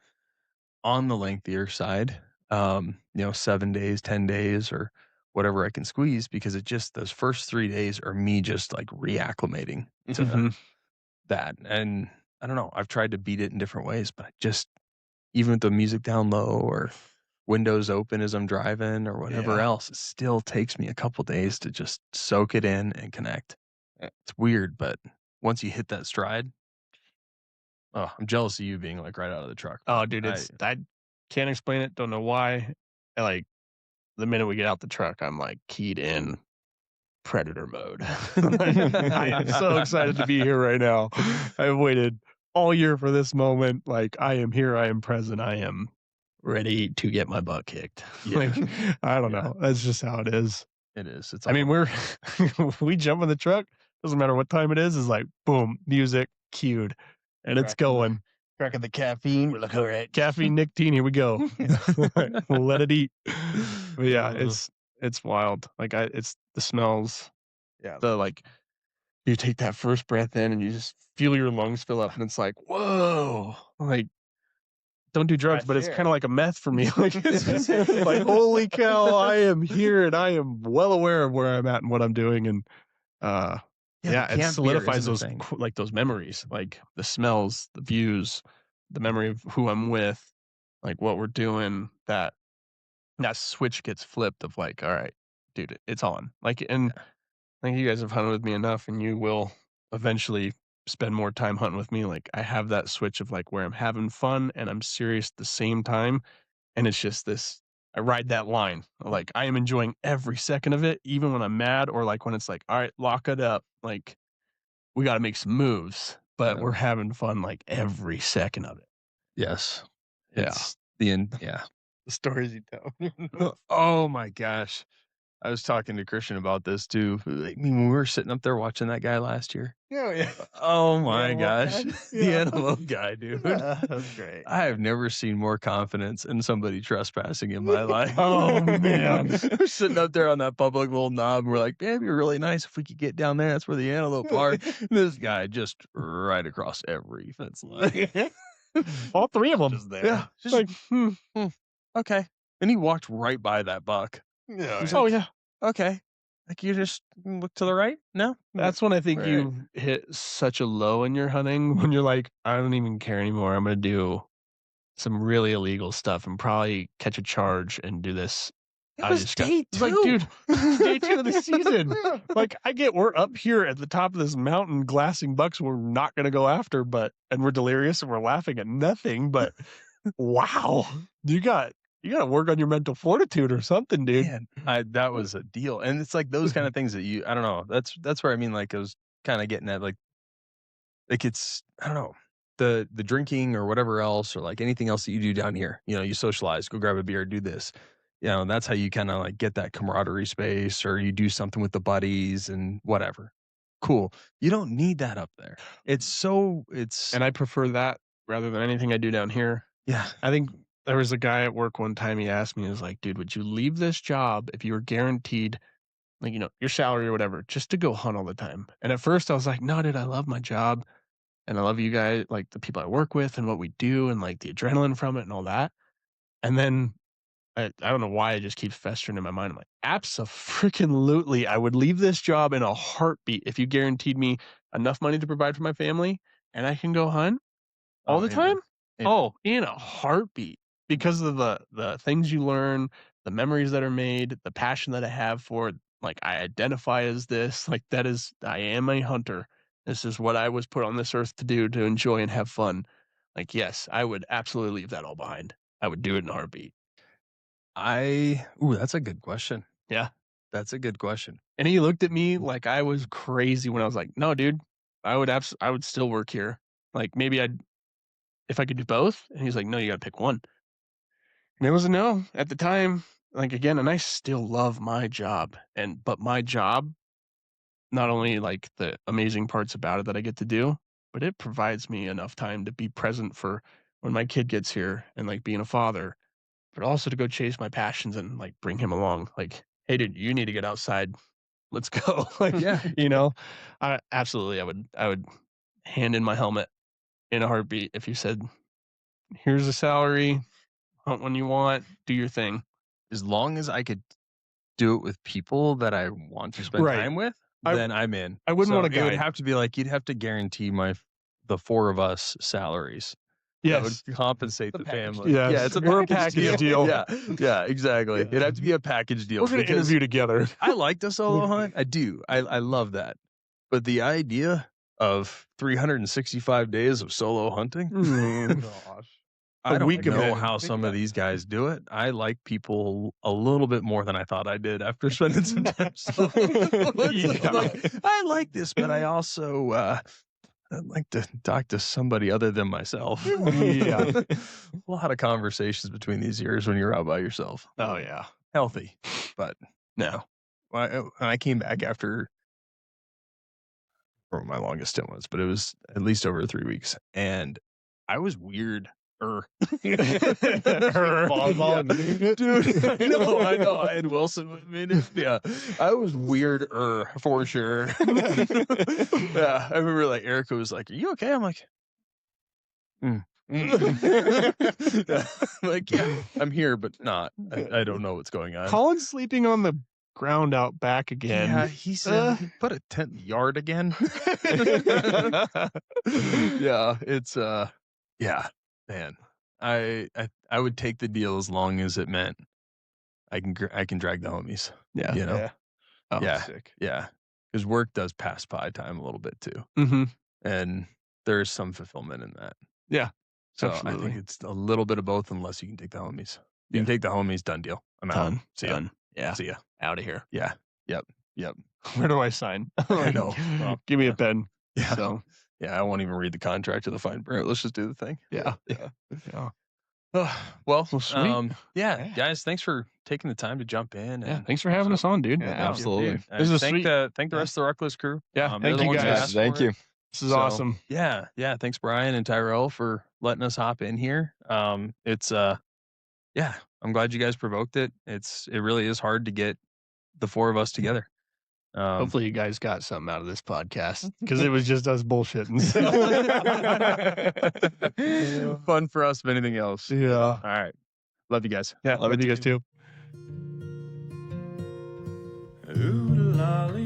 on the lengthier side. 7 days, 10 days, or whatever I can squeeze, because it just, those first 3 days are me just like reacclimating to
Mhm.
that. And I don't know, I've tried to beat it in different ways, but I just, even with the music down low or windows open as I'm driving or whatever
Yeah.
else, it still takes me a couple days to just soak it in and connect. It's weird, but once you hit that stride, oh, I'm jealous of you being like right out of the truck.
Oh,
But
dude,
I,
I can't explain it. Don't know why. Like the minute we get out the truck, I'm like keyed in predator mode. I am so excited to be here right now. I've waited all year for this moment. Like I am here. I am present. I am ready to get my butt kicked.
Yeah.
Like I don't
Yeah.
know. That's just how it is.
It is. It's.
I mean, we're we jump in the truck. Doesn't matter what time it is like boom, music cued, and it's going.
Cracking the caffeine. We're like, all right.
Caffeine, nicotine. Here we go. We'll let it eat. But yeah, it's wild. Like it's the smells.
Yeah.
The like you take that first breath in and you just feel your lungs fill up, and it's like whoa. Like don't do drugs, but it's kind of like a meth for me. Like it's just like holy cow, I am here and I am well aware of where I'm at and what I'm doing, and yeah,
the
it
camp beer
solidifies
isn't a
those
thing.
like those memories, like the smells, the views, the memory of who I'm with, like what we're doing. That switch gets flipped of like, all right, dude, it's on. Like, and I think you guys have hunted with me enough, and you will eventually spend more time hunting with me. Like, I have that switch of like where I'm having fun and I'm serious at the same time, and it's just this. I ride that line. Like, I am enjoying every second of it, even when I'm mad, or like when it's like, all right, lock it up. Like, we got to make some moves, but
Yeah.
we're having fun like every second of it.
Yes.
Yeah.
It's the end. Yeah.
The stories you tell.
Oh my gosh. I was talking to Christian about this too. Like, I mean, when we were sitting up there watching that guy last year.
Yeah.
Oh my
antelope
gosh.
guy?
The
Yeah.
antelope guy, dude.
That was great.
I have never seen more confidence in somebody trespassing in my life.
Oh, man.
We're sitting up there on that public little knob. And we're like, man, it'd be really nice if we could get down there. That's where the antelope are. And this guy just right across every fence line.
All three of them.
Just there.
Yeah.
Just
Like,
okay. And he walked right by that buck.
Yeah.
He's
oh
like,
yeah.
okay. Like you just look to the right? No?
That's when I think
Right.
you hit such a low in your hunting when you're like, I don't even care anymore. I'm gonna do some really illegal stuff and probably catch a charge and do this.
It was day
it's like,
two.
dude, it's day 2 of the season. Like we're up here at the top of this mountain glassing bucks we're not gonna go after, and we're delirious and we're laughing at nothing, but wow, you got to work on your mental fortitude or something, dude.
Man, that was a deal. And it's like those kind of things that I don't know. That's where I mean, like I was kind of getting at, like it's, I don't know, the drinking or whatever else, or like anything else that you do down here. You know, you socialize, go grab a beer, do this. You know, that's how you kind of like get that camaraderie space, or you do something with the buddies and whatever. Cool. You don't need that up there.
And I prefer that rather than anything I do down here.
Yeah.
I think there was a guy at work one time, he asked me, he was like, dude, would you leave this job if you were guaranteed, like, your salary or whatever, just to go hunt all the time? And at first I was like, no, dude, I love my job and I love you guys, like the people I work with and what we do and like the adrenaline from it and all that. And then I don't know why it just keeps festering in my mind. I'm like, abso-freaking-lutely, I would leave this job in a heartbeat if you guaranteed me enough money to provide for my family and I can go hunt all the time. Oh, in a heartbeat, because of the things you learn, the memories that are made, the passion that I have for it. Like I identify as this, like I am a hunter. This is what I was put on this earth to do, to enjoy and have fun. Like, yes, I would absolutely leave that all behind. I would do it in a heartbeat.
That's a good question.
Yeah.
That's a good question.
And he looked at me like I was crazy when I was like, no, dude, I would still work here. Like maybe if I could do both. And he's like, no, you got to pick one. And it was a no at the time. Like again, and I still love my job. But my job, not only like the amazing parts about it that I get to do, but it provides me enough time to be present for when my kid gets here and like being a father, but also to go chase my passions and like bring him along. Like, hey, dude, you need to get outside. Let's go. Like, I would hand in my helmet in a heartbeat if you said, here's a salary, hunt when you want, do your thing.
As long as I could do it with people that I want to spend
Right.
time with,
I-
then I'm in.
I wouldn't want a
It would
guide.
have to be like you'd have to guarantee the 4 of us salaries. That
Yes.
would compensate the family.
Yes.
Yeah, it's
We're a package deal.
Yeah, exactly.
Yeah.
It'd have to be a package deal.
We're going to
because
interview together.
I like the solo hunt. I do. I love that. But the idea of 365 days of solo hunting,
Gosh.
I
A
don't
week of
know
it.
how some of these guys do it. I like people a little bit more than I thought I did after spending some time solo. I'm like, I like this, but I also I'd like to talk to somebody other than myself.
Yeah.
A lot of conversations between these years when you're out by yourself.
Oh, yeah.
Healthy, but no. When I came back after, or my longest stint was, but it was at least over 3 weeks, and I was weird. Dude, I know. I had Wilson with me. Yeah, I was weird for sure. Yeah, I remember like Erica was like, "Are you okay?" I'm like, Yeah. Like, yeah, I'm here, but not. I don't know what's going on.
Colin's sleeping on the ground out back again.
Yeah, he said he put a tent in the yard again. Yeah, it's yeah, man. I would take the deal as long as it meant I can drag the homies.
Yeah.
You know?
Yeah. Oh,
Yeah.
sick.
Yeah, because work does pass by time a little bit too,
Mm-hmm.
and there's some fulfillment in that.
Yeah,
So I
absolutely.
think it's a little bit of both, unless you can take the homies. You can take the homies, done deal. I'm out.
Done.
See ya.
Done. Yeah.
See ya.
Out of here.
Yeah. Yep.
Where do I sign?
I know. Well,
Give me a pen.
yeah.
So,
Yeah, I won't even read the contract or the fine print. Let's just do the thing.
yeah.
Yeah.
Yeah.
Well,
Well, sweet.
yeah,
Yeah.
guys, thanks for taking the time to jump in.
Yeah.
And
Thanks for having us on, dude.
Yeah,
absolutely.
Dude,
This is
thank
sweet.
thank the rest of the RuckList crew.
Yeah,
They're
thank
the
you
ones who
guys.
asked
Thank
for
you.
it.
This is
So,
awesome.
Yeah. Thanks, Brian and Tyrell, for letting us hop in here. It's yeah, I'm glad you guys provoked it. It really is hard to get the 4 of us together.
Hopefully, you guys got something out of this podcast because it was just us bullshitting.
Fun for us, if anything else.
Yeah.
All right. Love you guys.
Yeah. Love you guys too.
Ooh, lolly.